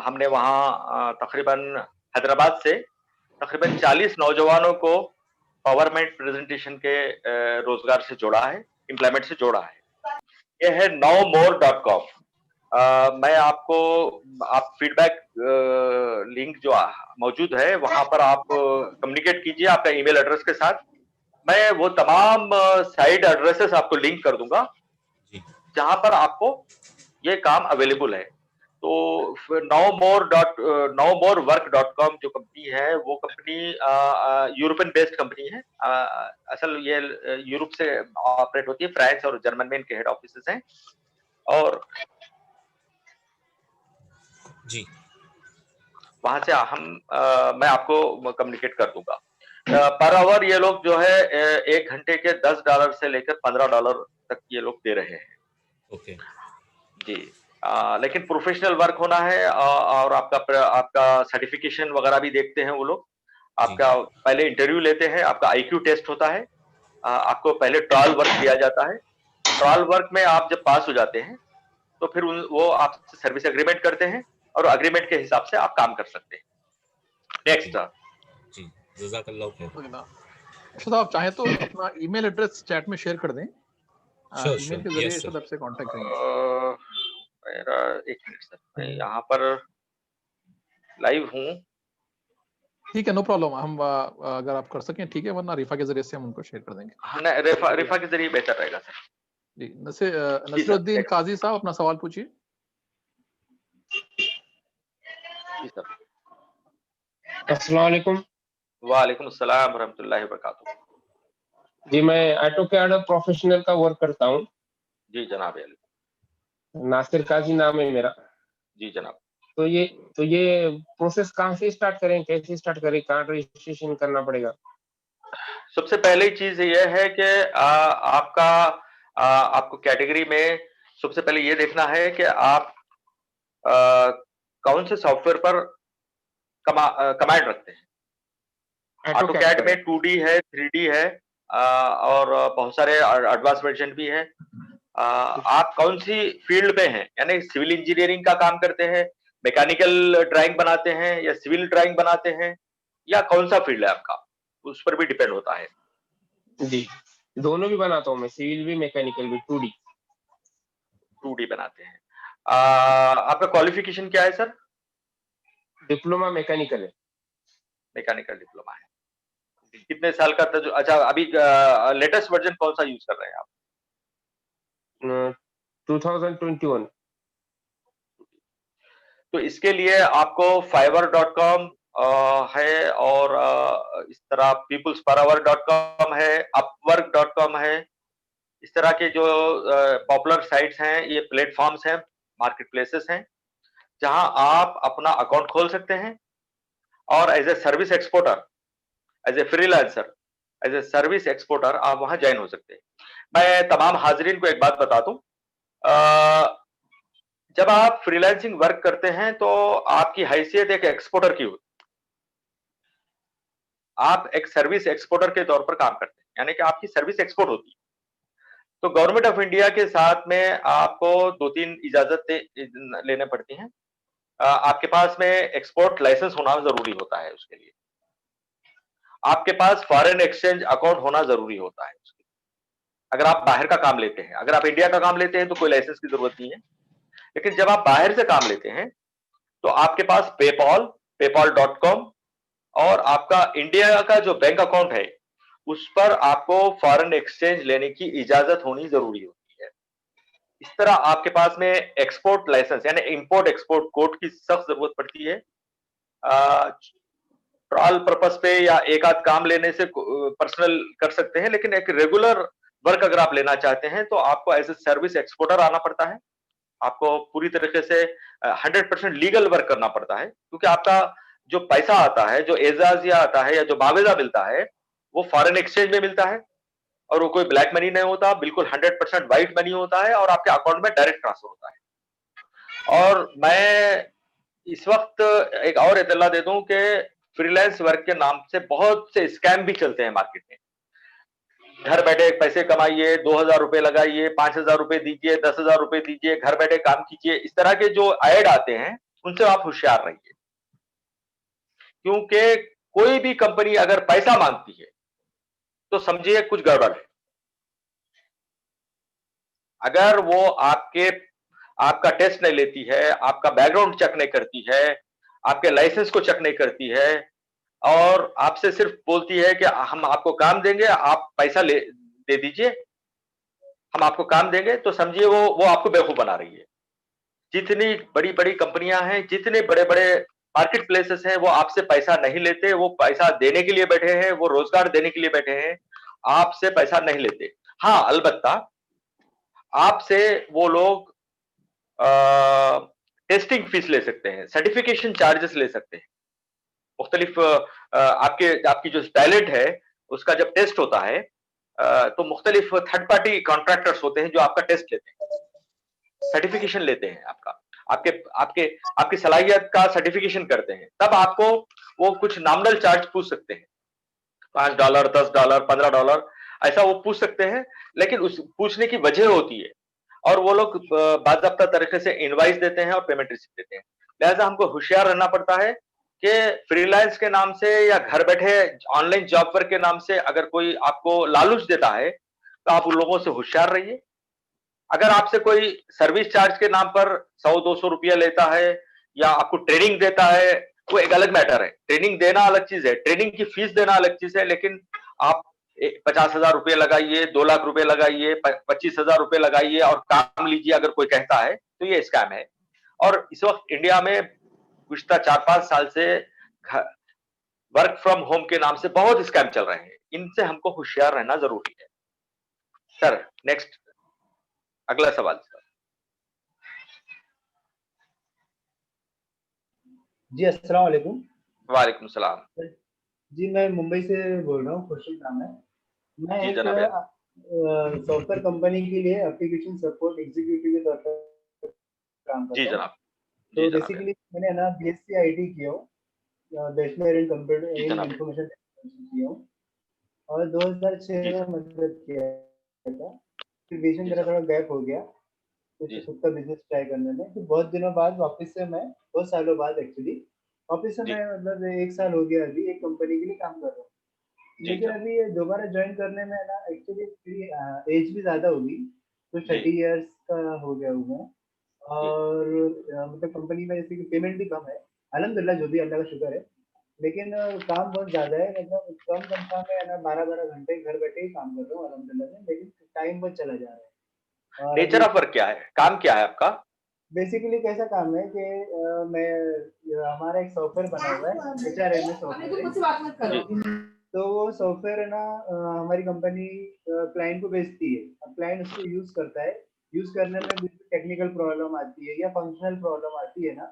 हमने वहाँ तकरीबन हैदराबाद से तकरीबन 40 नौजवानों को पावरपॉइंट प्रेज़ेंटेशन के रोज़गार से जोड़ा है, एम्प्लॉयमेंट से जोड़ा है। ये है nowmore.com। मैं आपको आप फीडबैक लिंक जो मौजूद है, वहाँ पर आप कम्युनिकेट कीजिए आपका ईमेल एड्रेस के साथ। मैं वो तमाम साइट एड्रेसेस आपको लिंक कर दूँगा, जी, जहाँ पर आपको ये काम अवेलेबल है। तो nowmorework.com जो कंपनी है, वो कंपनी यूरोपियन बेस्ड कंपनी है। असल ये यूरोप से ऑपरेट होती है, फ्रांस और जर्मन में इनके हेड ऑफिसेस हैं। और जी, वहां से मैं आपको कम्युनिकेट कर दूंगा। पर आवर ये लोग जो है 1 घंटे के $10 से लेकर $15 तक ये लोग दे रहे हैं। ओके, जी। लेकिन प्रोफेशनल वर्क होना है और आपका सर्टिफिकेशन वगैरह भी देखते हैं वो लोग। जी, आपका पहले इंटरव्यू लेते हैं, आपका आईक्यू टेस्ट होता है। आपको पहले ट्रायल वर्क दिया जाता है। ट्रायल वर्क में आप जब पास हो जाते हैं, तो फिर वो आपसे सर्विस एग्रीमेंट करते हैं और एग्रीमेंट के हिसाब से आप काम कर सकते हैं। जी, नेक्स्ट। जी, जज़ाकल्लाह खैर। अच्छा, तो आप चाहें तो अपना ईमेल एड्रेस चैट में शेयर कर दें। श्योर, ईमेल श्योर, के ज़रिए यस इरशाद सर। आपसे कॉन्टैक्ट करेंगे। मेरा 1 मिनट सर, मैं यहाँ पर लाइव हूँ। ठीक है, नो प्रॉब्लम। हम अगर आप कर सकें ठीक है, वरना रिफ़ा के ज़रिए से हम उनको शेयर कर देंगे। हाँ, रिफा के जरिए बेहतर रहेगा सर। जी, जी सर, नसीरुद्दीन नेक्स्ट। काज़ी साहब, अपना सवाल पूछिए। जी सर। अस्सलाम वालेकुम। वालेकुम अस्सलाम व रहमतुल्लाहि व बरकातहू। जी, मैं ऑटोकैड प्रोफेशनल का वर्क करता हूँ। जी जनाब अली। नासिर काजी नाम है मेरा। जी जनाब। तो ये प्रोसेस कहाँ से स्टार्ट करें, कैसे स्टार्ट करें, कहाँ रजिस्ट्रेशन करना पड़ेगा? सबसे पहली चीज ये है कि आपको कैटेगरी में सबसे पहले ये देखना है कि आप आ, कौन से सॉफ्टवेयर पर कमांड रखते हैं। ऑटोकैड ऑटोकैड पर में है। 2D है, 3D है और बहुत सारे एडवांस वर्जन भी है। आप कौन सी फील्ड में हैं, यानी सिविल इंजीनियरिंग का काम करते हैं, मैकेनिकल ड्राइंग बनाते हैं या सिविल ड्राइंग बनाते हैं, या कौन सा फील्ड है आपका, उस पर भी डिपेंड होता है। जी, दोनों भी बनाता हूँ मैं, सिविल भी मैकेनिकल भी, 2D। 2D बनाते हैं। आपका क्वालिफिकेशन क्या है सर? डिप्लोमा मैकेनिकल है। मैकेनिकल डिप्लोमा है। कितने साल का अच्छा, अभी लेटेस्ट वर्जन कौन सा यूज कर रहे हैं आप? 2021। तो इसके लिए आपको fiverr.com है, और इस तरह peoplesperhour.com है, upwork.com है। इस तरह के जो पॉपुलर साइट्स हैं, ये प्लेटफॉर्म्स हैं, मार्केट प्लेसेस हैं, जहां आप अपना अकाउंट खोल सकते हैं और as a service exporter, as a freelancer, as a service exporter आप वहां ज्वाइन हो सकते हैं। मैं तमाम हाजरीन को एक बात बता दूं, जब आप फ्रीलांसिंग वर्क करते हैं तो आपकी हैसियत एक एक्सपोर्टर की होती है। आप एक सर्विस एक्सपोर्टर के तौर पर काम करते हैं, यानी कि आपकी सर्विस एक्सपोर्ट होती है। तो गवर्नमेंट ऑफ इंडिया के साथ में आपको 2-3 इजाजतें लेने पड़ती हैं। आपके पास में एक्सपोर्ट लाइसेंस होना जरूरी होता है उसके लिए। आपके पास फॉरेन एक्सचेंज अकाउंट होना जरूरी होता है उसके लिए। अगर आप बाहर का काम लेते हैं, अगर आप इंडिया का काम लेते हैं तो कोई लाइसेंस की जरूरत नहीं है, लेकिन जब आप बाहर से काम लेते हैं तो आपके पास पेपॉल.com और आपका इंडिया का जो बैंक अकाउंट है उस पर आपको फॉरेन एक्सचेंज लेने की इजाजत होनी जरूरी होती है। इस तरह आपके पास में एक्सपोर्ट लाइसेंस यानी इंपोर्ट एक्सपोर्ट कोड की सख्त जरूरत पड़ती है। ट्रायल पर्पस पे या एक आध काम लेने से पर्सनल कर सकते हैं, लेकिन एक रेगुलर वर्क अगर आप लेना चाहते हैं तो आपको एज ए सर्विस एक्सपोर्टर आना पड़ता है। आपको पूरी तरीके से 100% लीगल वर्क करना पड़ता है, क्योंकि आपका जो पैसा आता है, जो एजाजिया आता है या जो मावेजा मिलता है, वो फॉरेन एक्सचेंज में मिलता है और वो कोई ब्लैक मनी नहीं होता, बिल्कुल 100% व्हाइट मनी होता है और आपके अकाउंट में डायरेक्ट ट्रांसफर होता है। और मैं इस वक्त एक और इत्तला दे दूं कि फ्रीलांस वर्क के नाम से बहुत से स्कैम भी चलते हैं मार्केट में। घर बैठे पैसे कमाइए, 2000 रुपए लगाइए, 5000 रुपए दीजिए, 10,000 रुपए दीजिए, घर बैठे काम कीजिए, इस तरह के जो ऐड आते हैं उनसे आप होशियार रहिए, क्योंकि कोई भी कंपनी अगर पैसा मांगती है तो समझिए कुछ गड़बड़ है। अगर वो आपका टेस्ट नहीं लेती है, आपका बैकग्राउंड चेक नहीं करती है, आपके लाइसेंस को चेक नहीं करती है और आपसे सिर्फ बोलती है कि हम आपको काम देंगे, आप पैसा दे दीजिए, हम आपको काम देंगे, तो समझिए वो आपको बेवकूफ बना रही है। जितनी बड़ी-बड़ी कंपनियां हैं, जितने बड़े-बड़े मार्केट प्लेसेस हैं, वो आपसे पैसा नहीं लेते, वो पैसा देने के लिए बैठे हैं, वो रोजगार देने के लिए बैठे हैं, आपसे पैसा नहीं लेते। हाँ, अलबत्ता आपसे वो लोग टेस्टिंग फीस ले सकते हैं, सर्टिफिकेशन चार्जेस ले सकते हैं। मुख्तलिफ आपकी जो टैलेंट है उसका जब टेस्ट होता है तो मुख्तलिफ थर्ड पार्टी कॉन्ट्रैक्टर्स होते हैं जो आपका टेस्ट लेते हैं, सर्टिफिकेशन लेते हैं आपका, आपके आपके आपकी सलाहियत का सर्टिफिकेशन करते हैं। तब आपको वो कुछ नॉमिनल चार्ज पूछ सकते हैं, $5, $10, $15 ऐसा वो पूछ सकते हैं, लेकिन उस पूछने की वजह होती है और वो लोग बाज़ाब्ता तरीके से इनवॉइस देते हैं और पेमेंट रिसीप्ट देते हैं। लिहाजा हमको होशियार रहना पड़ता है कि फ्रीलांस के नाम से या घर बैठे ऑनलाइन जॉब वर्क के नाम से अगर कोई आपको लालच देता है तो आप उन लोगों से होशियार रहिए। अगर आपसे कोई सर्विस चार्ज के नाम पर 100-200 रुपया लेता है या आपको ट्रेनिंग देता है, वो एक अलग मैटर है। ट्रेनिंग देना अलग चीज है, ट्रेनिंग की फीस देना अलग चीज है, लेकिन आप 50,000 रुपये लगाइए, 2 लाख रुपए लगाइए, 25,000 रुपए लगाइए और काम लीजिए अगर कोई कहता है तो ये स्कैम है। और इस वक्त इंडिया में पिछला 4-5 साल से वर्क फ्रॉम होम के नाम से बहुत स्कैम चल रहे हैं, इनसे हमको होशियार रहना जरूरी है। सर नेक्स्ट अगला सवाल सर। जी अस्सलाम वालेकुम। वालेकुम सलाम। जी मैं मुंबई से बोल रहा हूँ, खुर्शीद नाम है। मैं जी एक जनाब। सॉफ्टवेयर कंपनी के लिए एप्लीकेशन सपोर्ट एग्जीक्यूटिव के तौर पर काम जी करता हूँ। जनाब। तो जी जनाब। बेसिकली मैंने ना बीएससी आईटी किया हूँ, बैचलर इन कंप्यूटर जी इन जनाब। इंफॉर्मेशन टेक्नोलॉजी किया हूँ और 2006 जी में सर। मतलब किया था। फिर बीच में जी मेरा सर। थोड़ा गैप हो गया कुछ जी खुद का बिजनेस ट्राई करने में। फिर बहुत दिनों बाद वापस से मैं, बहुत सालों बाद एक्चुअली वापस से जी। मैं मतलब 1 साल हो गया अभी एक कंपनी के लिए काम कर रहा हूँ। जी लेकिन सर। अभी ये दोबारा जॉइन करने में ना एक्चुअली मेरी एज भी ज़्यादा होगी, तो जी 30 इयर्स का हो गया हूँ मैं। जी और मतलब कंपनी में जैसे कि पेमेंट भी कम है, अल्हम्दुलिल्लाह जो भी अल्लाह का शुक्र है। लेकिन काम बहुत ज़्यादा है, मतलब कम तनख्वाह में है ना 12-12 घंटे घर बैठे ही काम कर रहा हूँ अल्हम्दुलिल्लाह से, लेकिन टाइम बहुत चला जा रहा है। और नेचर ऑफ वर्क क्या है, काम क्या है आपका? बेसिकली कैसा काम है कि हमारा एक सॉफ्टवेयर बना हुआ है, HRMS सॉफ्टवेयर है। तो वो सॉफ्टवेयर है ना, हमारी कंपनी क्लाइंट को बेचती है। अब क्लाइंट उसको यूज करता है, यूज करने में भी टेक्निकल प्रॉब्लम आती है या फंक्शनल प्रॉब्लम आती है ना,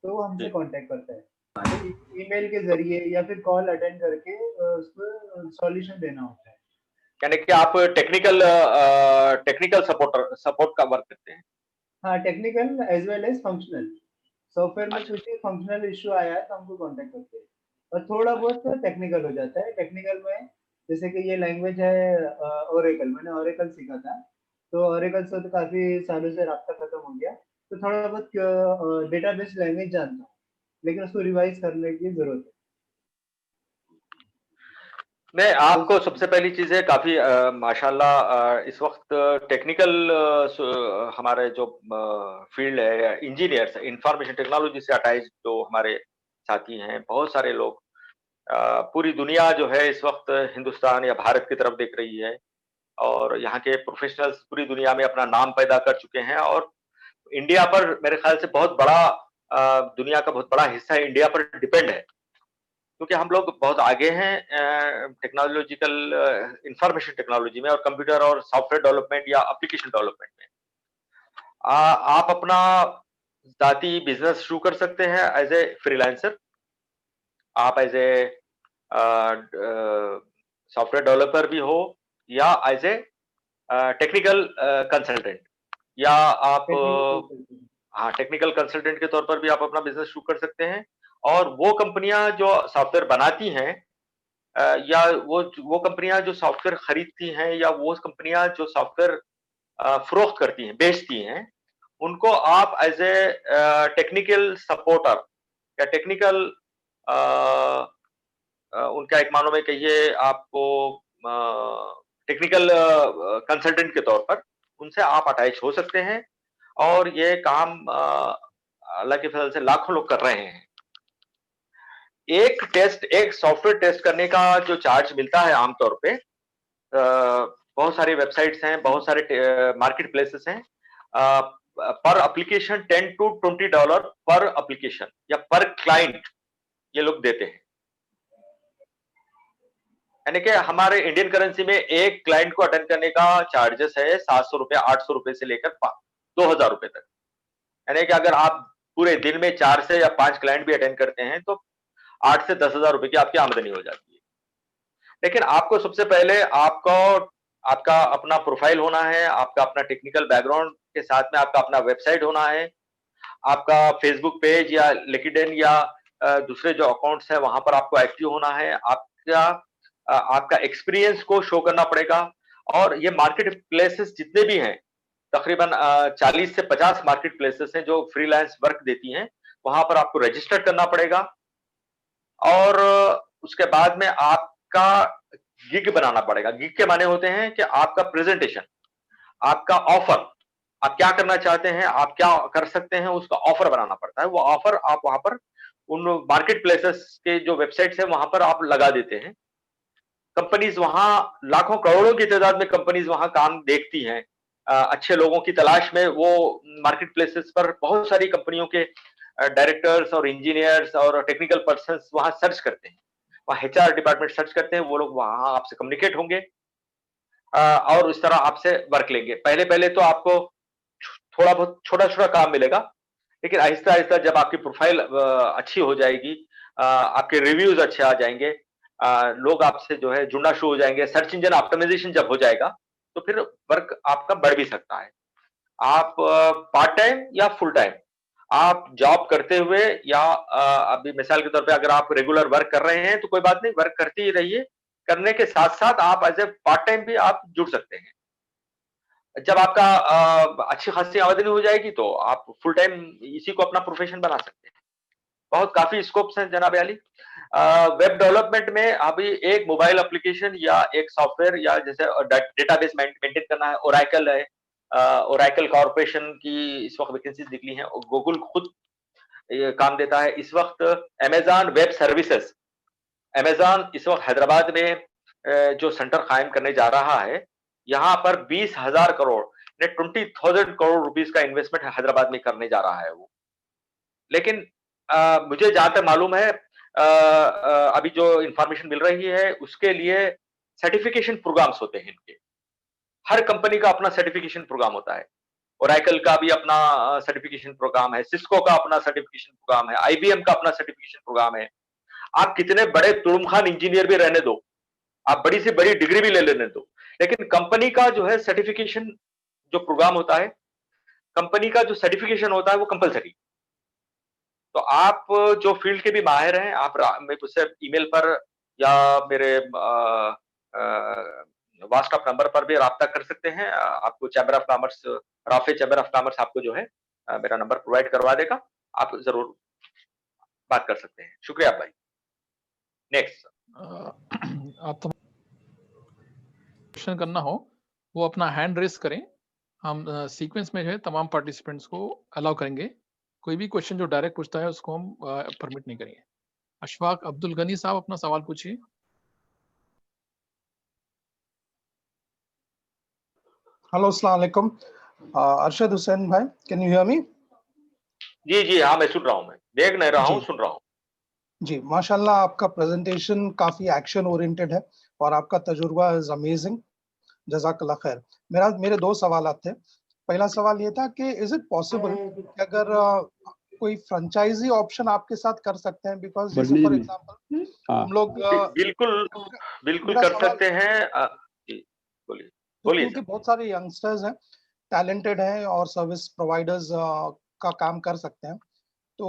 तो वो हमसे कांटेक्ट करता है। तो ईमेल के जरिए या फिर कॉल अटेंड करके उसको सॉल्यूशन देना होता है। यानी कि आप टेक्निकल सपोर्ट का वर्क करते हैं? हाँ, technical as well as functional. Software में कुछ फंक्शनल इश्यू आया है तो हमको कांटेक्ट करते हैं, और थोड़ा बहुत टेक्निकल हो जाता है। टेक्निकल में जैसे कि ये लैंग्वेज है ओरेकल, मैंने ओरेकल सीखा था, तो ओरेकल से तो काफी सालों से रास्ता खत्म हो गया, तो थोड़ा बहुत डेटाबेस लैंग्वेज जानता हूँ, लेकिन उसको रिवाइज करने की जरूरत है। नहीं, आपको सबसे पहली चीज है काफी माशाल्लाह इस वक्त टेक्निकल हमारे जो फील्ड है, इंजीनियर्स, इंफॉर्मेशन टेक्नोलॉजी से अटैच जो हमारे साथी हैं, बहुत सारे लोग, पूरी दुनिया जो है इस वक्त हिंदुस्तान या भारत की तरफ देख रही है, और यहाँ के प्रोफेशनल्स पूरी दुनिया में अपना नाम पैदा कर चुके हैं, और इंडिया पर मेरे ख्याल से बहुत बड़ा दुनिया का बहुत बड़ा हिस्सा इंडिया पर डिपेंड है, क्योंकि हम लोग बहुत आगे हैं टेक्नोलॉजिकल इंफॉर्मेशन टेक्नोलॉजी में, और कंप्यूटर और सॉफ्टवेयर डेवलपमेंट या एप्लीकेशन डेवलपमेंट में। आप अपना जाती बिजनेस शुरू कर सकते हैं एज ए फ्रीलांसर। आप एज ए सॉफ्टवेयर डेवलपर भी हो, या एज ए टेक्निकल कंसल्टेंट, या आप हाँ टेक्निकल कंसल्टेंट के तौर पर भी आप अपना बिजनेस शुरू कर सकते हैं। और वो कंपनियां जो सॉफ्टवेयर बनाती हैं, या वो कंपनियां जो सॉफ्टवेयर खरीदती हैं, या वो कंपनियां जो सॉफ्टवेयर फरोख्त करती हैं, बेचती हैं, उनको आप एज ए टेक्निकल सपोर्टर या टेक्निकल उनका एक मानो में कहिए आपको टेक्निकल कंसल्टेंट के तौर पर उनसे आप अटैच हो सकते हैं, और ये काम अल्लाह के फजल से लाखों लोग कर रहे हैं। एक सॉफ्टवेयर टेस्ट करने का जो चार्ज मिलता है आमतौर पे, बहुत सारी वेबसाइट्स हैं, बहुत सारे मार्केट प्लेसेस हैं, पर एप्लीकेशन $10 to $20 पर एप्लीकेशन या पर क्लाइंट ये लोग देते हैं। यानी कि हमारे इंडियन करेंसी में एक क्लाइंट को अटेंड करने का चार्जेस है 700 रुपए, 800 रुपए से लेकर 2000 रुपए तक। यानी कि अगर आप पूरे दिन में 4 से या 5 क्लाइंट भी अटेंड करते हैं तो 8 से 10,000 रुपए की आपकी आमदनी हो जाती है। लेकिन आपको सबसे पहले आपका अपना प्रोफाइल होना है, आपका अपना टेक्निकल बैकग्राउंड के साथ में आपका अपना वेबसाइट होना है, आपका फेसबुक पेज या लिंक्डइन या दूसरे जो अकाउंट्स है वहां पर आपको एक्टिव होना है, आपका एक्सपीरियंस को शो करना पड़ेगा। और ये मार्केट प्लेसेस जितने भी हैं, तकरीबन 40 से 50 मार्केट प्लेसेस हैं जो फ्रीलांस वर्क देती हैं, वहां पर आपको रजिस्टर करना पड़ेगा, और उसके बाद में आपका गिग बनाना पड़ेगा। गिग के माने होते हैं कि आपका प्रेजेंटेशन, आपका ऑफर, आप क्या करना चाहते हैं, आप क्या कर सकते हैं, उसका ऑफर बनाना पड़ता है। वो ऑफर आप वहां पर उन मार्केट प्लेसेस के जो वेबसाइट्स है वहां पर आप लगा देते हैं। कंपनीज वहां लाखों करोड़ों की तादाद में कंपनीज वहां काम देखती हैं, अच्छे लोगों की तलाश में वो मार्केट प्लेसेस पर बहुत सारी कंपनियों के डायरेक्टर्स और इंजीनियर्स और टेक्निकल पर्सन्स वहां सर्च करते हैं, वहां HR डिपार्टमेंट सर्च करते हैं, वो लोग वहां आपसे कम्युनिकेट होंगे और इस तरह आपसे वर्क लेंगे। पहले पहले तो आपको थोड़ा बहुत छोटा-छोटा काम मिलेगा, लेकिन आहिस्ता-आहिस्ता जब आपकी प्रोफाइल अच्छी हो जाएगी, आपके रिव्यूज अच्छे आ जाएंगे, लोग आपसे जो है जुड़ना शुरू हो जाएंगे, सर्च इंजन ऑप्टिमाइजेशन जब हो जाएगा, तो फिर वर्क आपका बढ़ भी सकता है। आप पार्ट टाइम या फुल टाइम, आप जॉब करते हुए या अभी मिसाल के तौर पे अगर आप रेगुलर वर्क कर रहे हैं तो कोई बात नहीं, वर्क करते ही रहिए। करने के साथ-साथ आप एज़ ए पार्ट टाइम भी आप जुड़ सकते हैं। जब आपका अच्छी खासी आमदनी हो जाएगी तो आप फुल टाइम इसी को अपना प्रोफेशन बना सकते हैं। बहुत काफी स्कोप्स हैं जनाब अली। वेब डेवलपमेंट में अभी एक मोबाइल एप्लीकेशन या एक सॉफ्टवेयर या जैसे डेटाबेस मेंटेन करना है, ओरेकल है, ओरेकल कॉर्पोरेशन की इस वक्त वैकेंसीज निकली हैं, और गूगल खुद ये काम देता है इस वक्त। अमेज़न वेब सर्विसेज, अमेज़न इस वक्त हैदराबाद में जो सेंटर कायम करने जा रहा है, यहाँ पर 20,000 करोड़ ने 20,000 करोड़ रुपीस का इन्वेस्टमेंट हैदराबाद में करने जा रहा है वो। लेकिन मुझे जहां तक मालूम है, अभी जो इंफॉर्मेशन मिल रही है उसके लिए सर्टिफिकेशन प्रोग्राम्स होते हैं इनके। हर कंपनी का अपना सर्टिफिकेशन प्रोग्राम होता है। ओरेकल का भी अपना सर्टिफिकेशन प्रोग्राम है, सिस्को का अपना सर्टिफिकेशन प्रोग्राम है, आईबीएम का अपना सर्टिफिकेशन प्रोग्राम है। आप कितने बड़े तुड़मखान इंजीनियर भी रहने दो, आप बड़ी से बड़ी डिग्री भी ले लेने दो, लेकिन कंपनी का जो है सर्टिफिकेशन जो प्रोग्राम होता है, कंपनी का जो सर्टिफिकेशन होता है वो कंपलसरी। तो आप जो फील्ड के भी माहिर हैं, आप मुझसे ईमेल पर या मेरे व्हाट्सएप नंबर पर भी राब्ता कर सकते हैं। आपको chamber of commerce, Rafe chamber of commerce आपको जो है मेरा नंबर प्रोवाइड करवा देगा, आप जरूर बात कर सकते हैं। शुक्रिया भाई। नेक्स्ट। आप तो क्वेश्चन करना हो वो अपना हैंड रेस करें, हम सीक्वेंस में जो है तमाम पार्टिसिपेंट्स को अलाउ करेंगे। कोई भी क्वेश्चन जो डायरेक्ट पूछता है उसको हम परमिट नहीं करेंगे। अशफाक अब्दुल गनी साहब अपना सवाल पूछिए। हेलो, अस्सलाम वालेकुम। अरशद हुसैन भाई, कैन यू हियर मी? जी जी हाँ, मैं सुन रहा हूँ, मैं देख नहीं रहा हूँ, जी सुन रहा हूँ। जी, माशाल्लाह आपका प्रेजेंटेशन काफी एक्शन ओरिएंटेड है और आपका तजुर्बा इज अमेजिंग। जज़ाकल्लाह खैर। मेरे दो सवाल थे। पहला सवाल ये था कि इज इट पॉसिबल कि अगर कोई फ्रेंचाइजी ऑप्शन आपके साथ कर सकते हैं, बिकॉज जैसे फॉर एग्जांपल हम लोग बिल्कुल बिल्कुल मेरा कर सवाल सकते हैं। जी बोलिए तो बोलिए क्योंकि सर। बहुत सारे यंगस्टर्स हैं, टैलेंटेड हैं और सर्विस प्रोवाइडर्स का काम कर सकते हैं, तो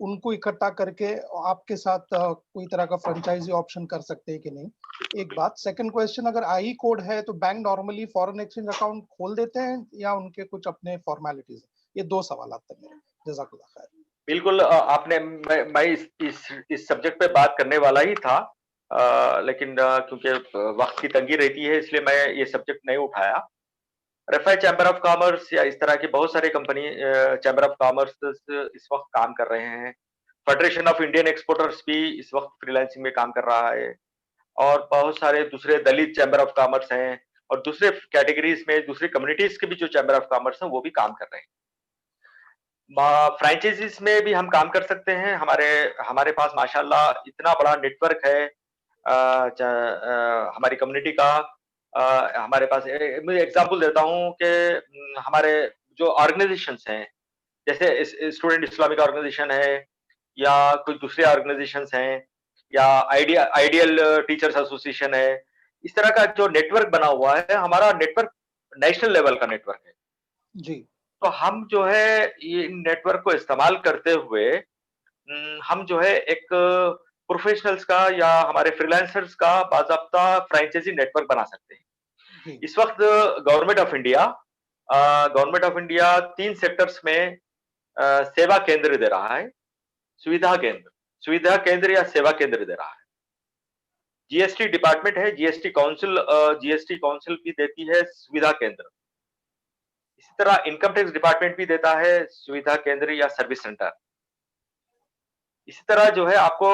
उनको इकट्ठा करके आपके साथ कोई तरह का फ्रेंचाइजी ऑप्शन कर सकते हैं कि नहीं, एक बात। सेकंड क्वेश्चन, अगर आई कोड है तो bank normally foreign exchange account खोल देते हैं या उनके कुछ अपने फॉर्मेलिटीज हैं? ये दो सवाल थे मेरे। जज़ाकल्लाह खैर। बिल्कुल, आपने मैं इस सब्जेक्ट पे बात करने वाला ही था, लेकिन क्योंकि वक्त की तंगी रहती है इसलिए मैं ये सब्जेक्ट नहीं उठाया। रेफाई चैम्बर ऑफ कॉमर्स या इस तरह की बहुत सारे कंपनी चैम्बर ऑफ कॉमर्स इस वक्त काम कर रहे हैं। फेडरेशन ऑफ इंडियन एक्सपोर्टर्स भी इस वक्त फ्रीलांसिंग में काम कर रहा है, और बहुत सारे दूसरे दलित चैम्बर ऑफ कॉमर्स हैं, और दूसरे कैटेगरीज में दूसरी कम्युनिटीज के भी जो चैम्बर ऑफ कॉमर्स हैं वो भी काम कर रहे हैं। फ्रेंचाइजीज में भी हम काम कर सकते हैं। हमारे पास माशाल्लाह इतना बड़ा नेटवर्क है हमारी कम्युनिटी का। हमारे पास मैं एग्जांपल देता हूं कि हमारे जो ऑर्गेनाइजेशंस हैं, जैसे स्टूडेंट इस्लामिक ऑर्गेनाइजेशन है, या कोई दूसरे ऑर्गेनाइजेशंस हैं, या आइडियल टीचर्स एसोसिएशन है, इस तरह का जो नेटवर्क बना हुआ है, हमारा नेटवर्क नेशनल लेवल का नेटवर्क है। जी। तो हम जो है ये नेटवर्क को इस्तेमाल करते हुए हम जो है एक प्रोफेशनल्स का या हमारे फ्रीलांसर्स का बाज़ाब्ता फ्रेंचाइजी नेटवर्क बना सकते हैं। इस वक्त गवर्नमेंट ऑफ इंडिया 3 सेक्टर्स में सेवा केंद्र दे रहा है, सुविधा केंद्र या सेवा केंद्र दे रहा है। जीएसटी डिपार्टमेंट है, जीएसटी काउंसिल भी देती है सुविधा केंद्र। इसी तरह इनकम टैक्स डिपार्टमेंट भी देता है सुविधा केंद्र या सर्विस सेंटर। इसी तरह जो है आपको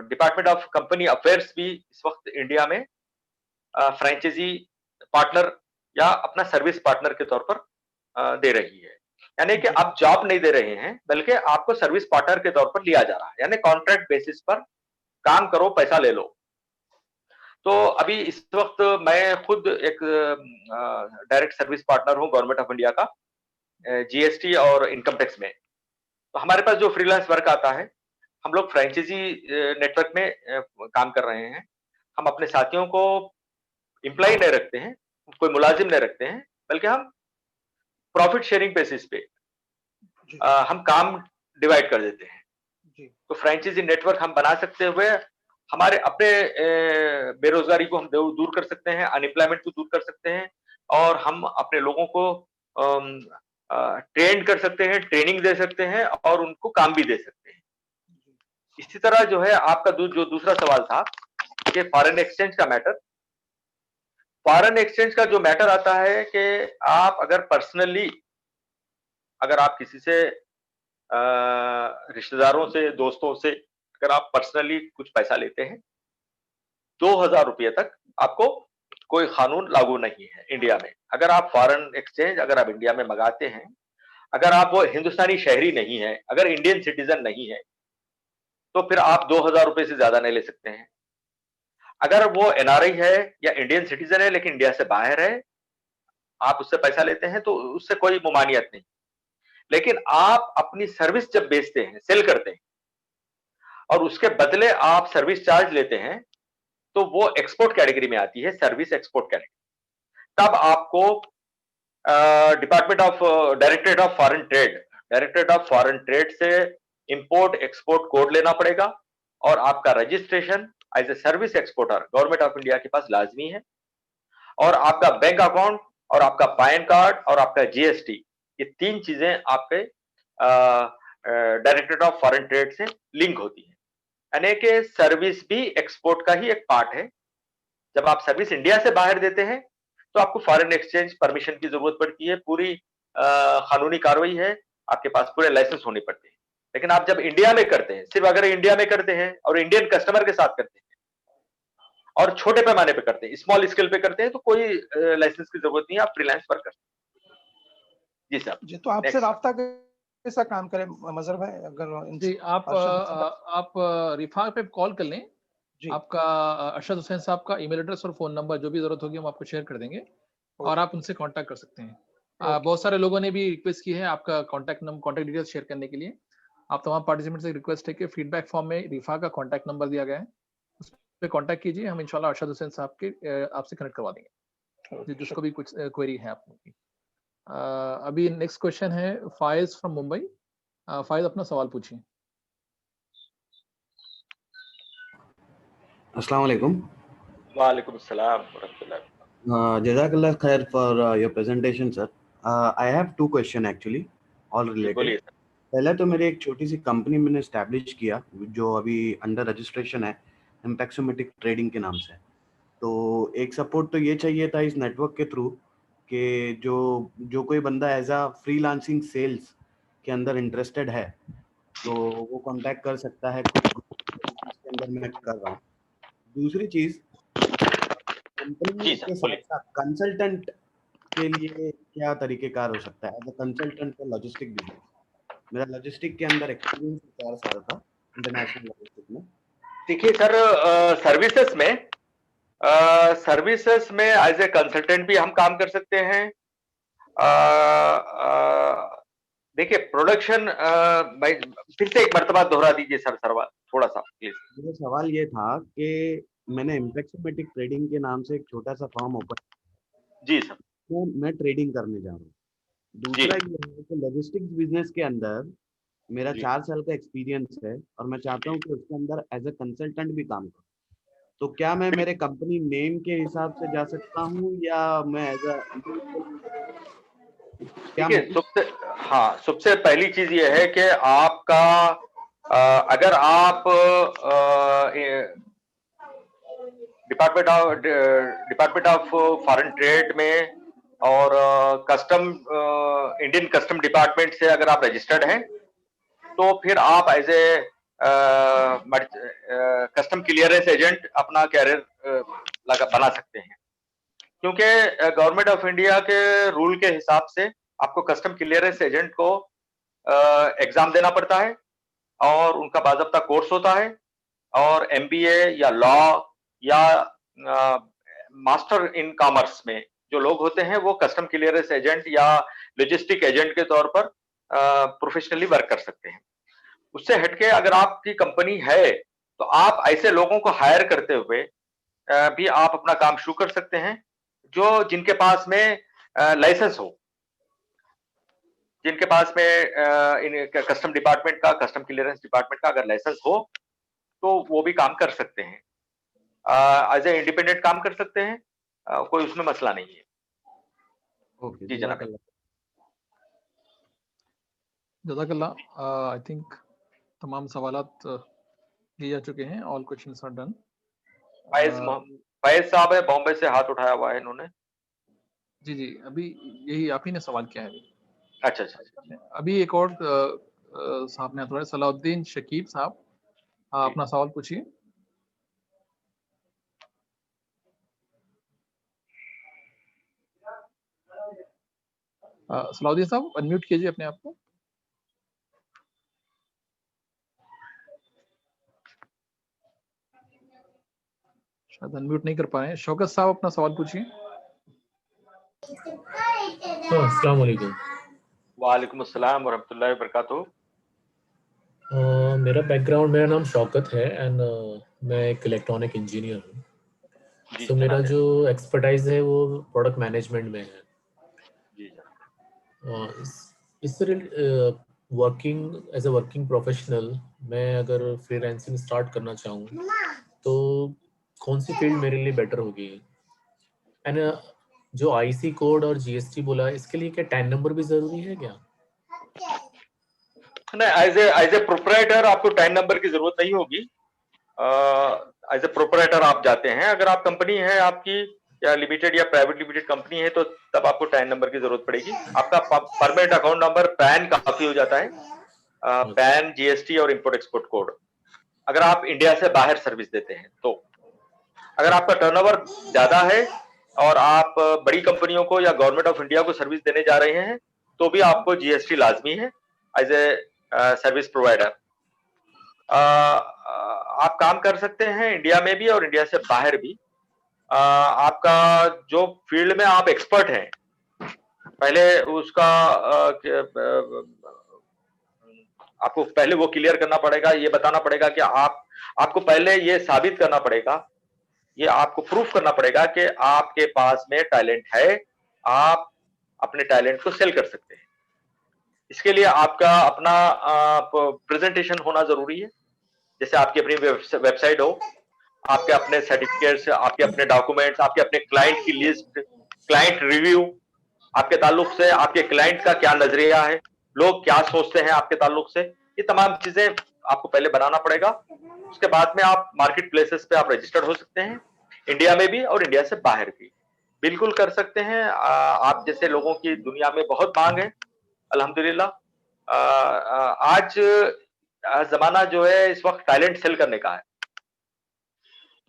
डिपार्टमेंट ऑफ कंपनी अफेयर्स भी इस वक्त इंडिया में फ्रेंचाइजी पार्टनर या अपना सर्विस पार्टनर के तौर पर दे रही है। यानी कि आप जॉब नहीं दे रहे हैं, बल्कि आपको सर्विस पार्टनर के तौर पर लिया जा रहा है, यानी कॉन्ट्रैक्ट बेसिस पर काम करो, पैसा ले लो। तो अभी इस वक्त मैं खुद एक डायरेक्ट सर्विस पार्टनर हूं गवर्नमेंट ऑफ इंडिया का, जीएसटी और इनकम टैक्स में। तो हमारे पास जो फ्रीलांस वर्क आता है, हम लोग फ्रेंचाइजी नेटवर्क में काम कर रहे हैं। हम अपने साथियों को एम्प्लॉय नहीं रखते हैं, कोई मुलाजिम नहीं रखते हैं, बल्कि हम प्रॉफिट शेयरिंग बेसिस पे हम काम डिवाइड कर देते हैं। तो फ्रेंचाइजी नेटवर्क हम बना सकते हुए हमारे अपने बेरोजगारी को हम दूर कर सकते हैं, अनएम्प्लॉयमेंट को दूर कर सकते हैं, और हम अपने लोगों को ट्रेन कर सकते हैं, ट्रेनिंग दे सकते हैं, और उनको काम भी दे सकते हैं। इसी तरह जो है आपका जो दूसरा सवाल था कि फॉरेन एक्सचेंज का मैटर, फॉरेन एक्सचेंज का जो मैटर आता है कि आप अगर पर्सनली अगर आप किसी से रिश्तेदारों से, दोस्तों से अगर आप पर्सनली कुछ पैसा लेते हैं, 2000 रुपये तक आपको कोई कानून लागू नहीं है इंडिया में। अगर आप फॉरेन एक्सचेंज अगर आप इंडिया में मंगाते हैं, अगर आप वो हिंदुस्तानी शहरी नहीं है, अगर इंडियन सिटीजन नहीं है, तो फिर आप 2000 रुपए से ज्यादा नहीं ले सकते हैं। अगर वो एनआरआई है या इंडियन सिटीजन है लेकिन इंडिया से बाहर है, आप उससे पैसा लेते हैं तो उससे कोई मुमानियत नहीं। लेकिन आप अपनी सर्विस जब बेचते हैं, सेल करते हैं और उसके बदले आप सर्विस चार्ज लेते हैं, तो वो एक्सपोर्ट कैटेगरी में आती है, सर्विस एक्सपोर्ट कैटेगरी। तब आपको डायरेक्टरेट ऑफ फॉरेन ट्रेड से इंपोर्ट एक्सपोर्ट कोड लेना पड़ेगा और आपका registration as a service exporter government of India के पास लाजमी है। और आपका बैंक अकाउंट और आपका पैन कार्ड और आपका जीएसटी, ये 3 चीजें आपके डायरेक्टरेट ऑफ फॉरेन ट्रेड से लिंक होती है। यानी कि सर्विस भी एक्सपोर्ट का ही एक पार्ट है। जब आप सर्विस इंडिया से बाहर देते हैं तो आपको फॉरेन एक्सचेंज परमिशन की जरूरत पड़ती है, पूरी कानूनी कार्रवाई है, आपके पास पूरे लाइसेंस होने पड़ते हैं। लेकिन आप जब इंडिया में करते हैं, सिर्फ अगर इंडिया में करते हैं और इंडियन कस्टमर के साथ करते हैं और छोटे पैमाने पे करते हैं, स्मॉल स्केल पे करते हैं, तो कोई लाइसेंस की जरूरत नहीं है, आप फ्रीलांस वर्क कर सकते हैं। जी साहब जी, तो आपसे राब्ता कैसा काम करें मजहर भाई? अगर जी आप रिफा पे कॉल कर लें। आपका अरशद हुसैन साहब का ईमेल एड्रेस और फोन नंबर जो भी जरूरत होगी हम आपको शेयर कर देंगे और आप उनसे कांटेक्ट कर सकते हैं। बहुत सारे लोगों ने भी रिक्वेस्ट की है आपका कांटेक्ट डिटेल्स शेयर करने के लिए। आप तमाम पार्टिसिपेंट से रिक्वेस्ट है कि फीडबैक फॉर्म में रिफा का कांटेक्ट नंबर दिया गया है, उस पर कांटेक्ट कीजिए। हम इंशाल्लाह अरशद हुसैन साहब के आपसे कनेक्ट करवा देंगे जिसको भी कुछ क्वेरी है आपकी। अभी नेक्स्ट क्वेश्चन है फायज फ्रॉम मुंबई। फायज अपना सवाल पूछिए। अस्सलाम वालेकुम। वालेकुम अस्सलाम व रहमतुल्लाह। Jazakallah khair for your presentation, sir. I have 2 questions actually, all related. बोलिए सर। पहला तो मेरी एक छोटी सी कंपनी मैंने एस्टैब्लिश किया जो अभी अंडर रजिस्ट्रेशन है इम्पैक्सोमेटिक ट्रेडिंग के नाम से। तो एक सपोर्ट तो ये चाहिए था इस नेटवर्क के थ्रू कि जो कोई बंदा एज अ फ्रीलांसिंग सेल्स के अंदर इंटरेस्टेड है तो वो कांटेक्ट कर सकता है कुछ के अंदर मैं कर रहा हूँ। दूसरी चीज, कंपनी के साथ कंसल्टेंट के लिए क्या तरीकेकार हो सकता है? As a consultant for logistic business. मेरा लॉजिस्टिक के अंदर एक्सपीरियंस 4 साल था इंटरनेशनल लॉजिस्टिक में। देखिए सर, सर्विसेज में एज ए कंसल्टेंट भी हम काम कर सकते हैं। देखिए प्रोडक्शन, भाई फिर से एक मर्तबा दोहरा दीजिए सर सवाल थोड़ा सा प्लीज। मेरा सवाल ये था कि मैंने इम्पैक्सोमेटिक ट्रेडिंग के नाम से एक छोटा सा फॉर्म ओपन। जी सर। तो मैं ट्रेडिंग करने जा रहा हूँ। दूसरा ये है कि लॉजिस्टिक्स बिजनेस के अंदर मेरा 4 साल का एक्सपीरियंस है और मैं चाहता हूँ कि उसके अंदर एज ए कंसल्टेंट भी काम करूँ। तो क्या मैं मेरे कंपनी नेम के हिसाब से जा सकता हूँ या मैं एज अ सबसे पहली चीज ये है कि आपका अगर आप डिपार्टमेंट ऑफ फॉरेन ट्रेड में और इंडियन कस्टम डिपार्टमेंट से अगर आप रजिस्टर्ड हैं तो फिर आप as a custom clearance agent अपना कैरियर बना सकते हैं, क्योंकि गवर्नमेंट ऑफ इंडिया के रूल के हिसाब से आपको कस्टम क्लियरेंस एजेंट को एग्जाम देना पड़ता है और उनका बाज़ाब्ता कोर्स होता है और एमबीए या लॉ या मास्टर इन कॉमर्स में जो लोग होते हैं वो कस्टम क्लियरेंस एजेंट या लॉजिस्टिक एजेंट के तौर पर प्रोफेशनली वर्क कर सकते हैं। उससे हटके अगर आपकी कंपनी है तो आप ऐसे लोगों को हायर करते हुए भी आप अपना काम शुरू कर सकते हैं जो जिनके पास में लाइसेंस हो, जिनके पास में कस्टम डिपार्टमेंट का, कस्टम क्लियरेंस डिपार्टमेंट का अगर लाइसेंस हो तो वो भी काम कर सकते हैं, एज ए इंडिपेंडेंट काम कर सकते हैं, कोई उसमें मसला नहीं है। ओके जी जनाब। जज़ाकल्लाह। आई थिंक तमाम सवालात लिए जा चुके हैं। All questions are done. Faiz साहब है बॉम्बे से, हाथ उठाया हुआ है इन्होंने। जी अभी यही आप ही ने सवाल किया है। अच्छा। अभी एक और साहब ने थोड़ा, सलाउद्दीन शकीब साहब, अपना सवाल पूछिए। सलाउद्दीन साहब अनम्यूट कीजिए अपने आप को। शायद अनम्यूट नहीं कर पाए। शौकत साहब अपना सवाल पूछिए। अस्सलाम वालेकुम। वालेकुम अस्सलाम वरहमतुल्लाहि वबरकातुहू। मेरा बैकग्राउंड, मेरा नाम शौकत है एंड मैं एक इलेक्ट्रॉनिक इंजीनियर हूँ। जी तो मेरा जनाब। जो एक्सपर्टाइज है वो प्रोडक्ट मैनेजमेंट में है। जी जनाब। इससे working as a working professional मैं अगर फ्रीलांसिंग स्टार्ट करना चाहूँ तो कौन सी फील्ड मेरे लिए बेटर होगी? एंड जो आईसी कोड और जीएसटी बोला, इसके लिए क्या टैन नंबर भी जरूरी है क्या? नहीं, एज ए प्रोप्राइटर आपको टैन नंबर की जरूरत नहीं होगी। एज ए प्रोप्राइटर आप जाते हैं, अगर आप कंपनी है आपकी या लिमिटेड या प्राइवेट लिमिटेड कंपनी है तो तब आपको टैन नंबर की जरूरत पड़ेगी। आपका परमानेंट अकाउंट नंबर पैन काफी हो जाता है। पैन, जीएसटी और इंपोर्ट एक्सपोर्ट कोड। अगर आप इंडिया से बाहर सर्विस देते हैं तो अगर आपका टर्नओवर ज्यादा है और आप बड़ी कंपनियों को या गवर्नमेंट ऑफ इंडिया को सर्विस देने जा रहे हैं तो भी आपको जीएसटी लाजमी है एज ए सर्विस प्रोवाइडर। आप काम कर सकते हैं इंडिया में भी और इंडिया से बाहर भी। आपका जो फील्ड में आप एक्सपर्ट हैं पहले उसका आपको पहले वो क्लियर करना पड़ेगा, ये बताना पड़ेगा कि आपको पहले ये साबित करना पड़ेगा, ये आपको प्रूफ करना पड़ेगा कि आपके पास में टैलेंट है, आप अपने टैलेंट को सेल कर सकते हैं। इसके लिए आपका अपना प्रेजेंटेशन होना जरूरी है। जैसे आपकी अपनी वेबसाइट हो, आपके अपने सर्टिफिकेट्स, आपके अपने डॉक्यूमेंट्स, आपके अपने क्लाइंट की लिस्ट, क्लाइंट रिव्यू, आपके ताल्लुक से आपके क्लाइंट का क्या नजरिया है, लोग क्या सोचते हैं आपके ताल्लुक से, ये तमाम चीजें आपको पहले बनाना पड़ेगा। उसके बाद में आप मार्केट प्लेसेस पे आप रजिस्टर्ड हो सकते हैं, इंडिया में भी और इंडिया से बाहर भी बिल्कुल कर सकते हैं। आप जैसे लोगों की दुनिया में बहुत मांग है अल्हम्दुलिल्लाह। आज जमाना जो है इस वक्त टैलेंट सेल करने का है।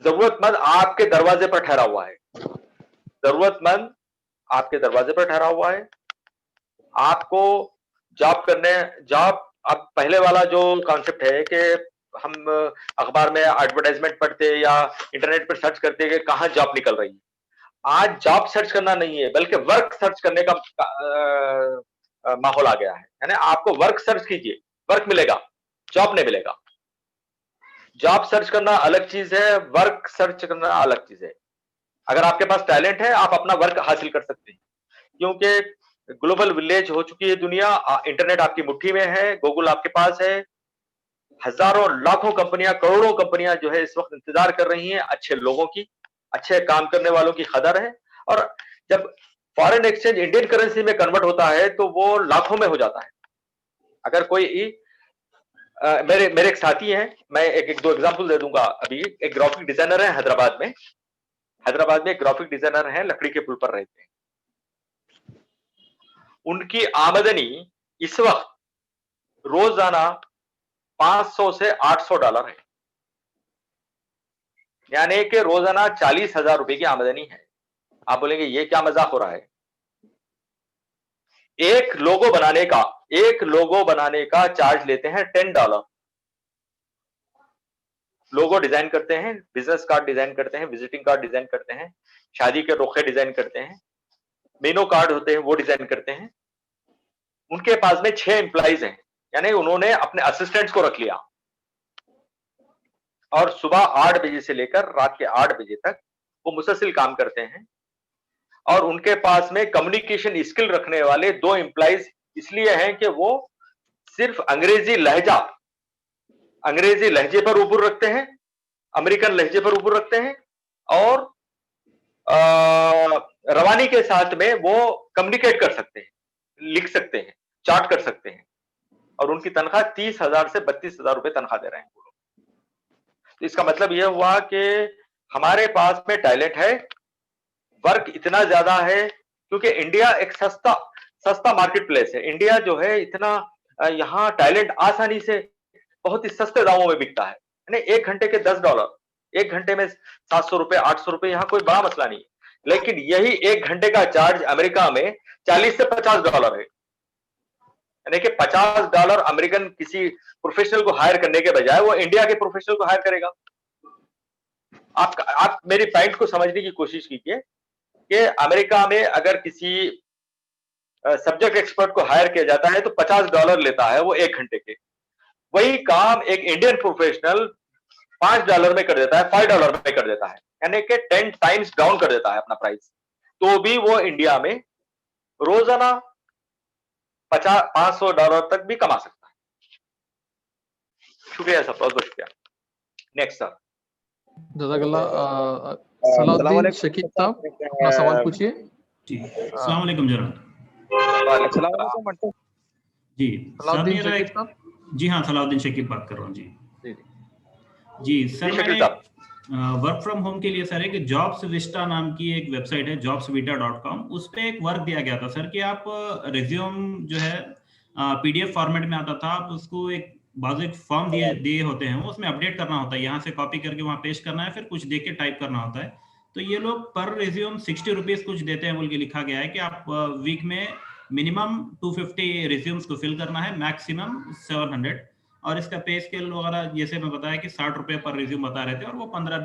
जरूरतमंद आपके दरवाजे पर ठहरा हुआ है, जरूरतमंद आपके दरवाजे पर ठहरा हुआ है। आपको जॉब अब पहले वाला जो कॉन्सेप्ट है कि हम अखबार में एडवर्टाइजमेंट पढ़ते या इंटरनेट पर सर्च करते कि कहाँ जॉब निकल रही है। आज जॉब सर्च करना नहीं है बल्कि वर्क सर्च करने का माहौल आ गया है। यानी आपको वर्क सर्च कीजिए, वर्क मिलेगा, जॉब नहीं मिलेगा। जॉब सर्च करना अलग चीज है, वर्क सर्च करना अलग चीज है। अगर आपके पास टैलेंट है आप अपना वर्क हासिल कर सकते हैं, क्योंकि ग्लोबल विलेज हो चुकी है दुनिया। इंटरनेट आपकी मुट्ठी में है, गूगल आपके पास है। हजारों लाखों कंपनियां, करोड़ों कंपनियां जो है इस वक्त इंतजार कर रही हैं अच्छे लोगों की, अच्छे काम करने वालों की कदर है। और जब फॉरेन एक्सचेंज इंडियन करेंसी में कन्वर्ट होता है तो वो लाखों में हो जाता है। अगर कोई मेरे एक साथी हैं, मैं एक दो एग्जांपल दे दूंगा। अभी एक ग्राफिक डिजाइनर है हैदराबाद में एक ग्राफिक डिजाइनर है, लकड़ी के पुल पर रहते हैं। उनकी आमदनी इस वक्त रोजाना 500 से 800 डॉलर है, यानी कि रोजाना 40,000 रुपए की आमदनी है। आप बोलेंगे ये क्या मजाक हो रहा है? एक लोगो बनाने का चार्ज लेते हैं $10। लोगो डिजाइन करते हैं, बिजनेस कार्ड डिजाइन करते हैं, विजिटिंग कार्ड डिजाइन करते हैं, शादी के रोखे डिजाइन करते हैं, मेनू कार्ड होते हैं वो डिजाइन करते हैं। उनके पास में 6 एम्प्लॉइज हैं, यानी उन्होंने अपने असिस्टेंट्स को रख लिया और सुबह 8 बजे से लेकर रात के 8 बजे तक वो मुसलसिल काम करते हैं। और उनके पास में कम्युनिकेशन स्किल रखने वाले 2 एम्प्लॉइज इसलिए हैं कि वो सिर्फ अंग्रेजी लहजे पर ऊपर रखते हैं, अमेरिकन लहजे पर ऊपर रखते हैं और रवानी के साथ में वो कम्युनिकेट कर सकते हैं, लिख सकते हैं, चार्ट कर सकते हैं। और उनकी तनख्वाह 30,000 से 32,000 रुपए तनख्वाह दे रहे हैं वो लोग। तो इसका मतलब यह हुआ कि हमारे पास में टैलेंट है, वर्क इतना ज्यादा है क्योंकि इंडिया एक सस्ता मार्केट प्लेस है। इंडिया जो है इतना यहाँ टैलेंट आसानी से बहुत ही सस्ते दामों में बिकता है। यानी 1 घंटे के $10, 1 घंटे में 700 रुपए, 800 रुपए, यहाँ कोई बड़ा मसला नहीं है। लेकिन यही 1 घंटे का चार्ज अमेरिका में $40 से $50 है। यानी कि $50 अमेरिकन किसी प्रोफेशनल को हायर करने के बजाय वो इंडिया के प्रोफेशनल को हायर करेगा। आप मेरी पॉइंट को समझने की कोशिश कीजिए कि अमेरिका में अगर किसी सब्जेक्ट एक्सपर्ट को हायर किया जाता है तो $50 लेता है वो 1 घंटे के। वही काम एक इंडियन प्रोफेशनल $5 में कर देता है, $5 में कर देता है, यानी कि 10 टाइम्स डाउन कर देता है अपना प्राइस। तो भी वो इंडिया में रोजाना $500 तक भी कमा सकता है। शुक्रिया सर, बहुत बहुत शुक्रिया। Next sir. जज़ाकल्लाह। सलाउद्दीन शकीब साहब अपना सवाल पूछिए। जी, अस्सलाम वालेकुम जनाब। जी सलाउद्दीन शकीब साहब। जी हाँ, सलाउद्दीन शकीब बात कर रहा हूँ। जी सर, मैंने वर्क फ्रॉम होम के लिए सर एक जॉब्स विस्टा नाम की एक वेबसाइट है, jobsvita.com, उस पे एक वर्क दिया गया था सर कि आप रिज्यूम जो है PDF फॉर्मेट में आता था, आप उसको एक बाजू एक फॉर्म दिए होते हैं, वो उसमें अपडेट करना होता है, यहाँ से कॉपी करके वहाँ पेस्ट करना है, फिर कुछ देख के टाइप करना होता है। तो ये लोग पर रिज्यूम 60 रुपीज कुछ देते हैं बोल के लिखा गया है कि आप वीक में मिनिमम 250 रिज्यूम्स को फिल करना है, मैक्सिमम 700, और इसका पे स्केल वगैरह जैसे मैं बताया कि 60 रुपए पर रिज्यूम बता रहे थे, और वो 15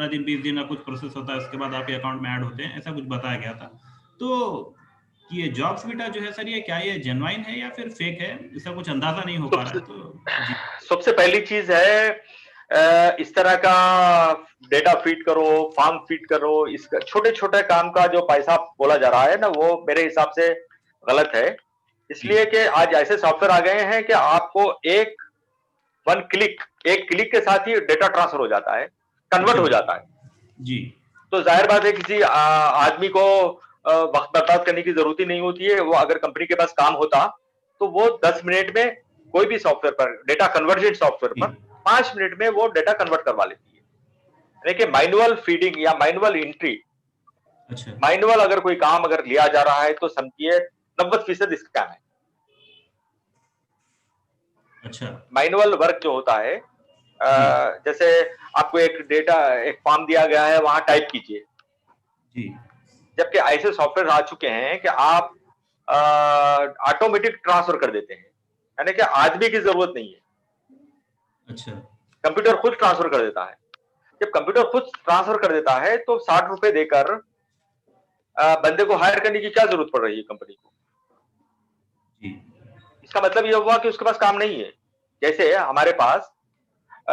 दिन 20 दिन का कुछ प्रोसेस होता है, उसके बाद आपके अकाउंट में ऐड होते हैं, ऐसा कुछ बताया गया था। तो ये जॉब्स विटा जो है सर, ये क्या ये जेन्युइन है या फिर फेक है, इसका कुछ अंदाजा नहीं हो पा रहा है। तो सबसे पहली चीज है इस तरह का डेटा फीड करो, फॉर्म फीड करो, इसका छोटे छोटे काम का जो पैसा बोला जा रहा है ना, वो मेरे हिसाब से गलत है। इसलिए कि आज ऐसे सॉफ्टवेयर आ गए हैं कि आपको एक क्लिक के साथ ही डेटा ट्रांसफर हो जाता है, कन्वर्ट हो जाता है जी। तो जाहिर बात है किसी आदमी को वक्त बर्बाद करने की जरूरत ही नहीं होती है। वो अगर कंपनी के पास काम होता तो वो 10 मिनट में कोई भी सॉफ्टवेयर पर, डेटा कन्वर्जन सॉफ्टवेयर पर 5 मिनट में वो डेटा कन्वर्ट करवा लेती है। लेकिन मैनुअल फीडिंग या मैनुअल एंट्री, मैनुअल अगर कोई काम अगर लिया जा रहा है तो समझिए 90% स्कैम है। अच्छा, मैनुअल वर्क जो होता है, जैसे आपको एक फॉर्म दिया गया है, वहां टाइप कीजिए जी। जबकि ऐसे सॉफ्टवेयर आ चुके हैं कि आप ऑटोमेटिक ट्रांसफर कर देते हैं, यानी कि आदमी की जरूरत नहीं है। अच्छा, कंप्यूटर खुद ट्रांसफर कर देता है। जब कंप्यूटर खुद ट्रांसफर कर देता है तो 60 रुपए देकर बंदे को हायर करने की क्या जरूरत पड़ रही है कंपनी को। इसका मतलब यह हुआ कि उसके पास काम नहीं है। जैसे हमारे पास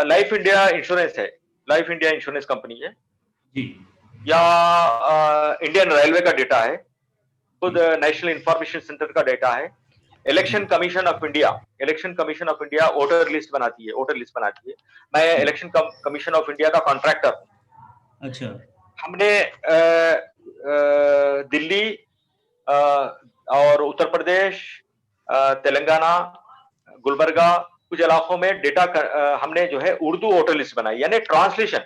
लाइफ इंडिया इंश्योरेंस है, लाइफ इंडिया इंश्योरेंस कंपनी है जी, या इंडियन रेलवे का डेटा है, खुद नेशनल इंफॉर्मेशन सेंटर का डेटा है, election commission of India voter list बनाती है। मैं इलेक्शन कमीशन ऑफ इंडिया का कॉन्ट्रैक्टर हूं। अच्छा, हमने दिल्ली और उत्तर प्रदेश, तेलंगाना, गुलबर्गा, कुछ इलाकों में डेटा हमने जो है उर्दू वोटर लिस्ट बनाई, यानी ट्रांसलेशन,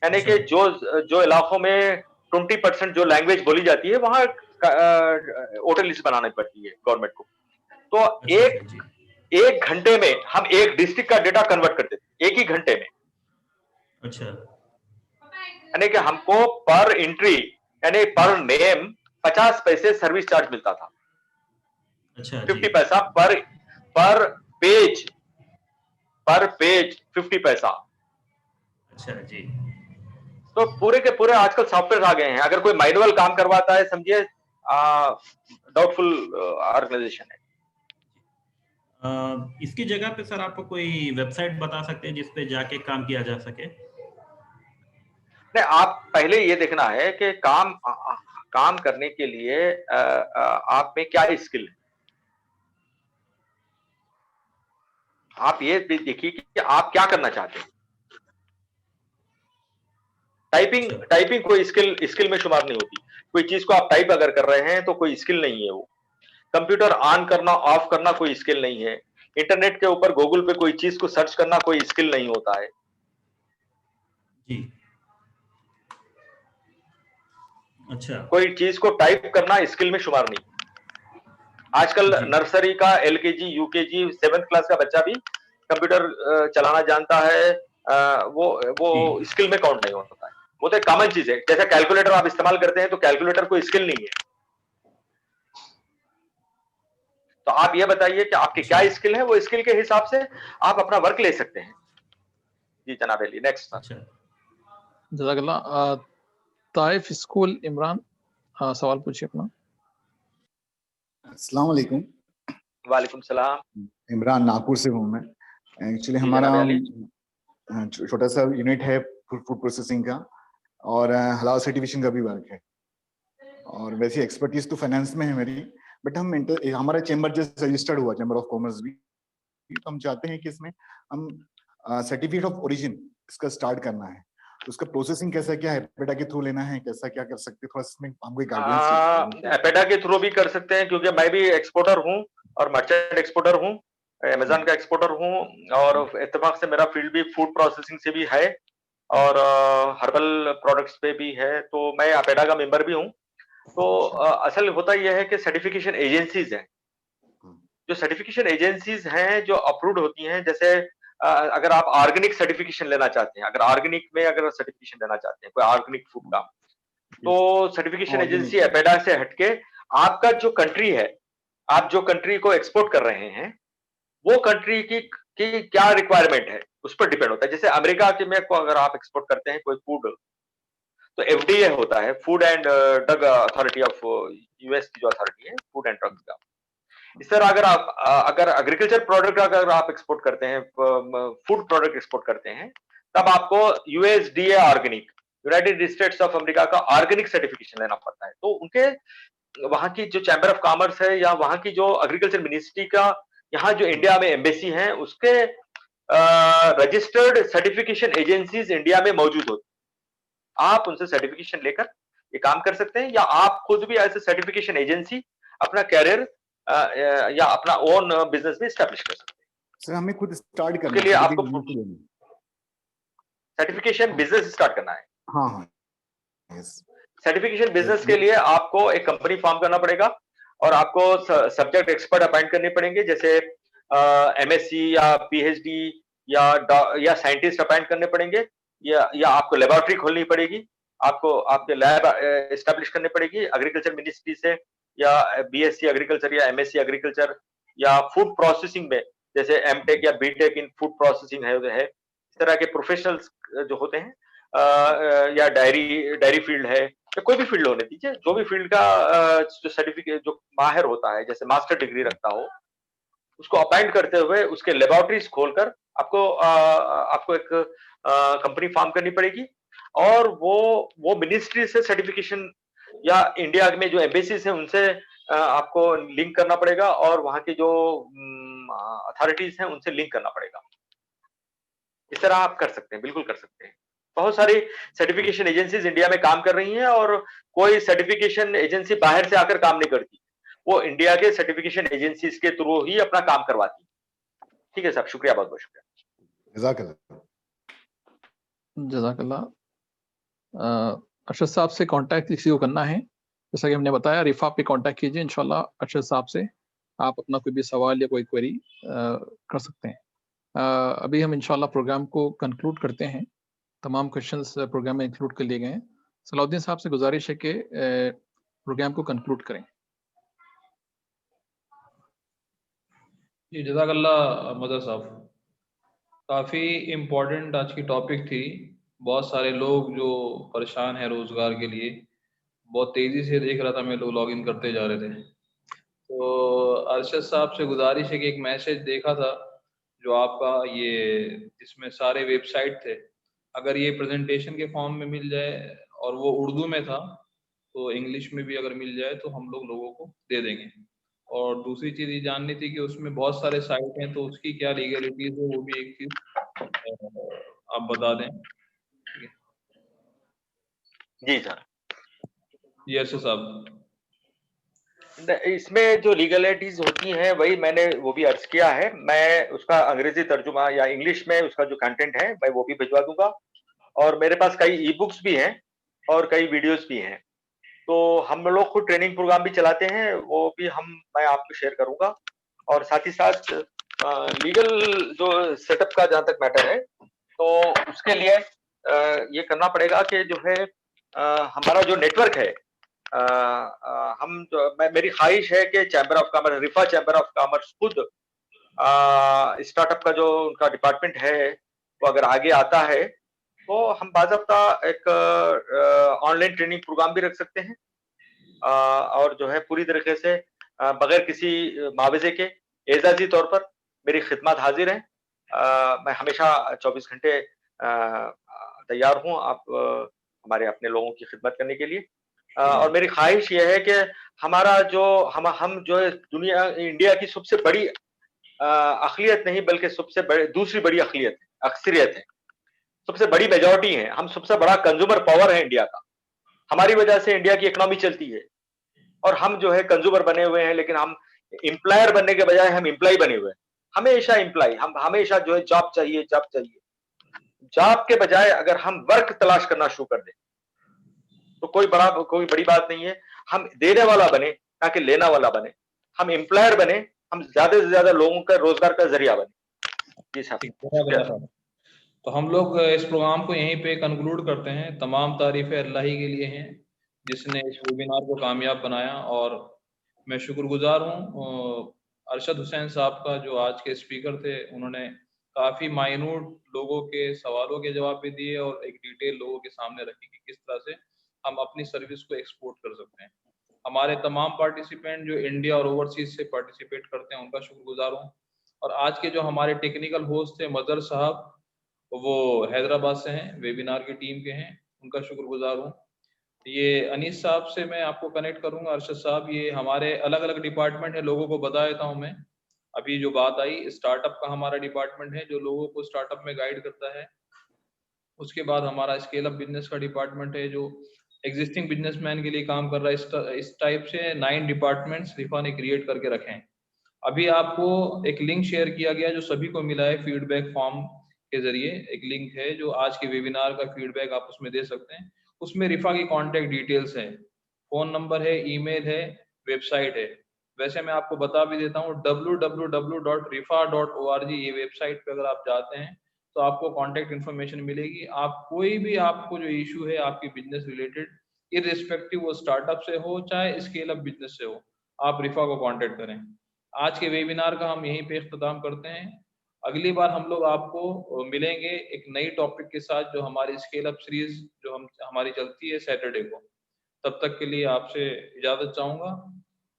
यानी कि जो इलाकों में 20% जो लैंग्वेज बोली जाती है वहां वोटर लिस्ट बनानी पड़ती है गवर्नमेंट को। तो एक घंटे में हम एक डिस्ट्रिक्ट का डेटा कन्वर्ट करते थे, एक ही घंटे में। अच्छा, यानी कि हमको पर एंट्री यानी पर नेम 50 पैसे सर्विस चार्ज मिलता था। अच्छा, 50 पैसा पर पेज 50 पैसा। अच्छा जी। तो पूरे के पूरे आजकल सॉफ्टवेयर आ गए हैं। अगर कोई मैनुअल काम करवाता है, समझिए डाउटफुल ऑर्गेनाइजेशन है। इसकी जगह पे सर आपको कोई वेबसाइट बता सकते हैं जिसपे जाके काम किया जा सके? नहीं, आप पहले ये देखना है कि काम करने के लिए आप में क्या स्किल है। आप ये देखिए कि आप क्या करना चाहते हैं। टाइपिंग कोई स्किल में शुमार नहीं होती। कोई चीज को आप टाइप अगर कर रहे हैं तो कोई स्किल नहीं है वो। कंप्यूटर ऑन करना ऑफ करना कोई स्किल नहीं है। इंटरनेट के ऊपर गूगल पे कोई चीज को सर्च करना कोई स्किल नहीं होता है जी। अच्छा, कोई चीज को टाइप करना स्किल में शुमार नहीं। आजकल नर्सरी का, LKG, UKG, 7th क्लास का बच्चा भी कंप्यूटर चलाना जानता है। वो स्किल में काउंट नहीं होता है। वो तो एक कॉमन चीज है। जैसे कैलकुलेटर आप इस्तेमाल करते हैं तो कैलकुलेटर कोई स्किल नहीं है। तो आप ये बताइए कि आपकी क्या स्किल है, वो स्किल के हिसाब से आप अपना वर्क ले सकते हैं। जी जनाब अली, नेक्स्ट। जज़ाकल्लाह। ताइफ स्कूल इमरान, सवाल पूछिए अपना। अस्सलाम वालेकुम। वालेकुम सलाम। इमरान नागपुर से हूँ मैं। एक्चुअली जी हमारा जनाब अली। छोटा सा यूनिट है फूड प्रोसेसिंग का और हलाल सर्टिफिकेशन का भी वर्क है। और वैसे एक्सपर्टीज तो फाइनेंस में है मेरी, बट हमारा चैम्बर जस्ट रजिस्टर्ड हुआ, चैम्बर ऑफ कॉमर्स भी, तो हम चाहते हैं कि इसमें हम सर्टिफिकेट ऑफ ओरिजिन इसका स्टार्ट करना है। तो उसका प्रोसेसिंग कैसा क्या है, एपेडा के थ्रू लेना है, कैसा क्या कर सकते हैं, थोड़ा इसमें हमको गाइडेंस चाहिए। एपेडा के थ्रू भी कर सकते हैं, क्योंकि मैं भी एक्सपोर्टर हूँ और मर्चेंट एक्सपोर्टर हूँ, अमेज़न का एक्सपोर्टर हूँ, और इत्तेफाक से मेरा फील्ड भी फूड प्रोसेसिंग से भी है और हर्बल प्रोडक्ट्स पे भी है, तो मैं एपेडा का मेंबर भी हूँ। तो असल होता यह है कि सर्टिफिकेशन एजेंसीज हैं, जो सर्टिफिकेशन एजेंसीज हैं जो अप्रूव्ड होती हैं। जैसे अगर आप ऑर्गेनिक सर्टिफिकेशन लेना चाहते हैं, अगर ऑर्गेनिक में अगर सर्टिफिकेशन लेना चाहते हैं कोई ऑर्गेनिक फूड का, तो सर्टिफिकेशन एजेंसी एपेडा से हटके आपका जो कंट्री है, आप जो कंट्री को एक्सपोर्ट कर रहे हैं, वो कंट्री की क्या रिक्वायरमेंट है उस पर डिपेंड होता है। जैसे अमेरिका के में को अगर आप एक्सपोर्ट करते हैं कोई फूड, तो एफडीए होता है, food and drug authority of US की जो अथॉरिटी है फूड एंड ड्रग्स का। इस तरह अगर आप अगर एग्रीकल्चर प्रोडक्ट अगर आप एक्सपोर्ट करते हैं, फूड प्रोडक्ट एक्सपोर्ट करते हैं, तब आपको USDA organic, United states of America का ऑर्गेनिक सर्टिफिकेशन लेना पड़ता है। तो उनके वहां की जो चैम्बर ऑफ कॉमर्स है या वहां की जो एग्रीकल्चर मिनिस्ट्री का यहाँ जो इंडिया में एम्बेसी है, उसके रजिस्टर्ड सर्टिफिकेशन एजेंसीज इंडिया में मौजूद होती है। आप उनसे सर्टिफिकेशन लेकर ये काम कर सकते हैं, या आप खुद भी ऐसे सर्टिफिकेशन एजेंसी अपना कैरियर या अपना ओन बिजनेस में स्टैब्लिश कर सकते हैं। सर हमें खुद स्टार्ट करना है, लिए आपको है, सर्टिफिकेशन बिजनेस स्टार्ट करना है। हाँ हाँ, यस। सर्टिफिकेशन बिजनेस के लिए आपको एक कंपनी फॉर्म करना पड़ेगा और आपको सब्जेक्ट एक्सपर्ट अपॉइंट करने पड़ेंगे, जैसे एमएससी या पीएचडी या साइंटिस्ट अपॉइंट करने पड़ेंगे, या आपको लेबोरेटरी खोलनी पड़ेगी, आपको आपके लैब एस्टेब्लिश करनी पड़ेगी एग्रीकल्चर मिनिस्ट्री से, या बीएससी एग्रीकल्चर या एमएससी एग्रीकल्चर, या फूड प्रोसेसिंग में जैसे एमटेक या बीटेक इन फूड प्रोसेसिंग है। इस तरह के प्रोफेशनल्स जो होते हैं, या डायरी फील्ड है, या कोई भी फील्ड होने दीजिए, जो भी फील्ड का जो सर्टिफिकेट जो माहिर होता है, जैसे मास्टर डिग्री रखता हो, उसको अपॉइंट करते हुए उसके लेबोरेटरीज खोलकर आपको एक कंपनी फॉर्म करनी पड़ेगी, और वो मिनिस्ट्री से सर्टिफिकेशन या इंडिया में जो एम्बेसीज हैं उनसे आपको लिंक करना पड़ेगा, और वहां की जो अथॉरिटीज हैं उनसे लिंक करना पड़ेगा। इस तरह आप कर सकते हैं, बिल्कुल कर सकते हैं। बहुत सारी सर्टिफिकेशन एजेंसीज इंडिया में काम कर रही हैं, और कोई सर्टिफिकेशन एजेंसी बाहर से आकर काम नहीं करती, वो इंडिया के सर्टिफिकेशन एजेंसीज के थ्रू ही अपना काम करवाती है। ठीक है साहब, शुक्रिया, बहुत बहुत शुक्रिया। जज़ाकल्लाह। अरशद साहब से कांटेक्ट किसी को करना है, जैसा कि हमने बताया, रिफा पे कांटेक्ट कीजिए, इंशाल्लाह अरशद साहब से आप अपना कोई भी सवाल या कोई क्वेरी कर सकते हैं। अभी हम इंशाल्लाह प्रोग्राम को कंक्लूड करते हैं। तमाम क्वेश्चंस प्रोग्राम में इंक्लूड कर लिए गए हैं। सलाउद्दीन साहब से गुजारिश है कि प्रोग्राम को कंक्लूड करें। जी जज़ाकल्लाह मदर साहब, काफ़ी इम्पोर्टेंट आज की टॉपिक थी। बहुत सारे लोग जो परेशान हैं रोज़गार के लिए, बहुत तेज़ी से देख रहा था मैं, लोग लॉगिन करते जा रहे थे। तो अरशद साहब से गुजारिश है कि एक मैसेज देखा था जो आपका ये, जिसमें सारे वेबसाइट थे, अगर ये प्रेजेंटेशन के फॉर्म में मिल जाए और वो उर्दू में था, तो इंग्लिश में भी अगर मिल जाए तो हम लोगों को दे देंगे। और दूसरी चीज़ ये जाननी थी कि उसमें बहुत सारे साइट हैं, तो उसकी क्या लीगलिटीज है, वो भी एक चीज़ आप बता दें। जी सर। यस साहब। इसमें जो लीगलिटीज होती हैं वही मैंने वो भी अर्ज किया है। मैं उसका अंग्रेजी तर्जुमा या इंग्लिश में उसका जो कंटेंट है मैं वो भी भिजवा दूंगा, और मेरे पास कई ई बुक्स भी हैं और कई वीडियोस भी हैं। तो हम लोग खुद ट्रेनिंग प्रोग्राम भी चलाते हैं, वो भी मैं आपको शेयर करूंगा। और साथ ही साथ लीगल जो सेटअप का जहाँ तक मैटर है, तो उसके लिए ये करना पड़ेगा कि जो है हमारा जो नेटवर्क है, मेरी ख्वाहिश है कि chamber of commerce, रिफा chamber of commerce खुद स्टार्टअप का जो उनका डिपार्टमेंट है वो अगर आगे आता है तो हम बाज़ाब्ता एक ऑनलाइन ट्रेनिंग प्रोग्राम भी रख सकते हैं, और जो है पूरी तरीके से बगैर किसी मुआवजे के एजाजी तौर पर मेरी खिदमत हाजिर है। मैं हमेशा 24 घंटे तैयार हूँ आप हमारे अपने लोगों की खिदमत करने के लिए। और मेरी ख्वाहिश ये है कि हमारा जो हम जो है दुनिया इंडिया की सबसे बड़ी अक़लियत नहीं बल्कि सबसे बड़ी दूसरी बड़ी अक्सरियत है, सबसे बड़ी मेजॉरिटी है, हम सबसे बड़ा कंज्यूमर पावर है इंडिया का। हमारी वजह से इंडिया की इकोनॉमी चलती है और हम जो है कंज्यूमर बने हुए हैं, लेकिन हम एम्प्लॉयर बनने के बजाय हम एम्प्लॉय बने हुए हैं। हमेशा एम्प्लॉय, हम हमेशा जो है जॉब चाहिए, जॉब चाहिए। जॉब के बजाय अगर हम वर्क तलाश करना शुरू कर दें तो कोई बड़ी बात नहीं है। हम देने वाला बने ताकि लेना वाला बने, हम एम्प्लॉयर बने, हम ज्यादा से ज्यादा लोगों का रोजगार का जरिया बने। जी साहब। तो हम लोग इस प्रोग्राम को यहीं पे कंक्लूड करते हैं। तमाम तारीफें अल्लाह ही के लिए हैं जिसने इस वेबिनार को कामयाब बनाया, और मैं शुक्रगुजार हूँ अरशद हुसैन साहब का जो आज के स्पीकर थे। उन्होंने काफ़ी माइन्यूट लोगों के सवालों के जवाब भी दिए और एक डिटेल लोगों के सामने रखी कि किस तरह से हम अपनी सर्विस को एक्सपोर्ट कर सकते हैं। हमारे तमाम पार्टिसिपेंट जो इंडिया और ओवरसीज से पार्टिसिपेट करते हैं उनका शुक्रगुजार हूँ। और आज के जो हमारे टेक्निकल होस्ट थे मदर साहब, वो हैदराबाद से हैं, वेबिनार की टीम के हैं, उनका शुक्रगुजार हूँ। ये अनीस साहब से मैं आपको कनेक्ट करूँगा। अरशद साहब, ये हमारे अलग अलग डिपार्टमेंट है, लोगों को बता देता हूँ मैं। अभी जो बात आई, स्टार्टअप का हमारा डिपार्टमेंट है जो लोगों को स्टार्टअप में गाइड करता है। उसके बाद हमारा स्केल अप बिजनेस का डिपार्टमेंट है जो एग्जिस्टिंग बिजनेसमैन के लिए काम कर रहा है। इस टाइप से 9 डिपार्टमेंट्स रिफा ने क्रिएट करके रखे हैं। अभी आपको एक लिंक शेयर किया गया जो सभी को मिला है फीडबैक फॉर्म के जरिए। एक लिंक है जो आज के वेबिनार का फीडबैक आप उसमें दे सकते हैं। उसमें रिफा की कॉन्टैक्ट डिटेल्स है, फोन नंबर है, ईमेल है, वेबसाइट है। वैसे मैं आपको बता भी देता हूँ www.rifa.org ये वेबसाइट पे अगर आप जाते हैं तो आपको कॉन्टैक्ट इन्फॉर्मेशन मिलेगी। आप कोई भी आपको जो इशू है आपकी बिजनेस रिलेटेड, इररिस्पेक्टिव वो स्टार्टअप से हो चाहे स्केल अप बिजनेस से हो, आप रिफा को कॉन्टैक्ट करें। आज के वेबिनार का हम यहीं पे इख्तिताम करते हैं। अगली बार हम लोग आपको मिलेंगे एक नई टॉपिक के साथ जो हमारी स्केल अप सीरीज जो हमारी चलती है सैटरडे को। तब तक के लिए आपसे इजाजत चाहूंगा।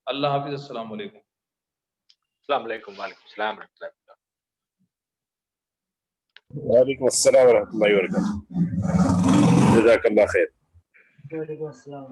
अल्लाह हाफिज। अस्सलाम वालेकुम। अस्सलाम वालेकुम। वालेकुम सलाम। वालेकुम अस्सलाम व रहमतुल्लाहि व बरकातहू। जज़ाकल्लाह खैर। वालेकुम अस्सलाम।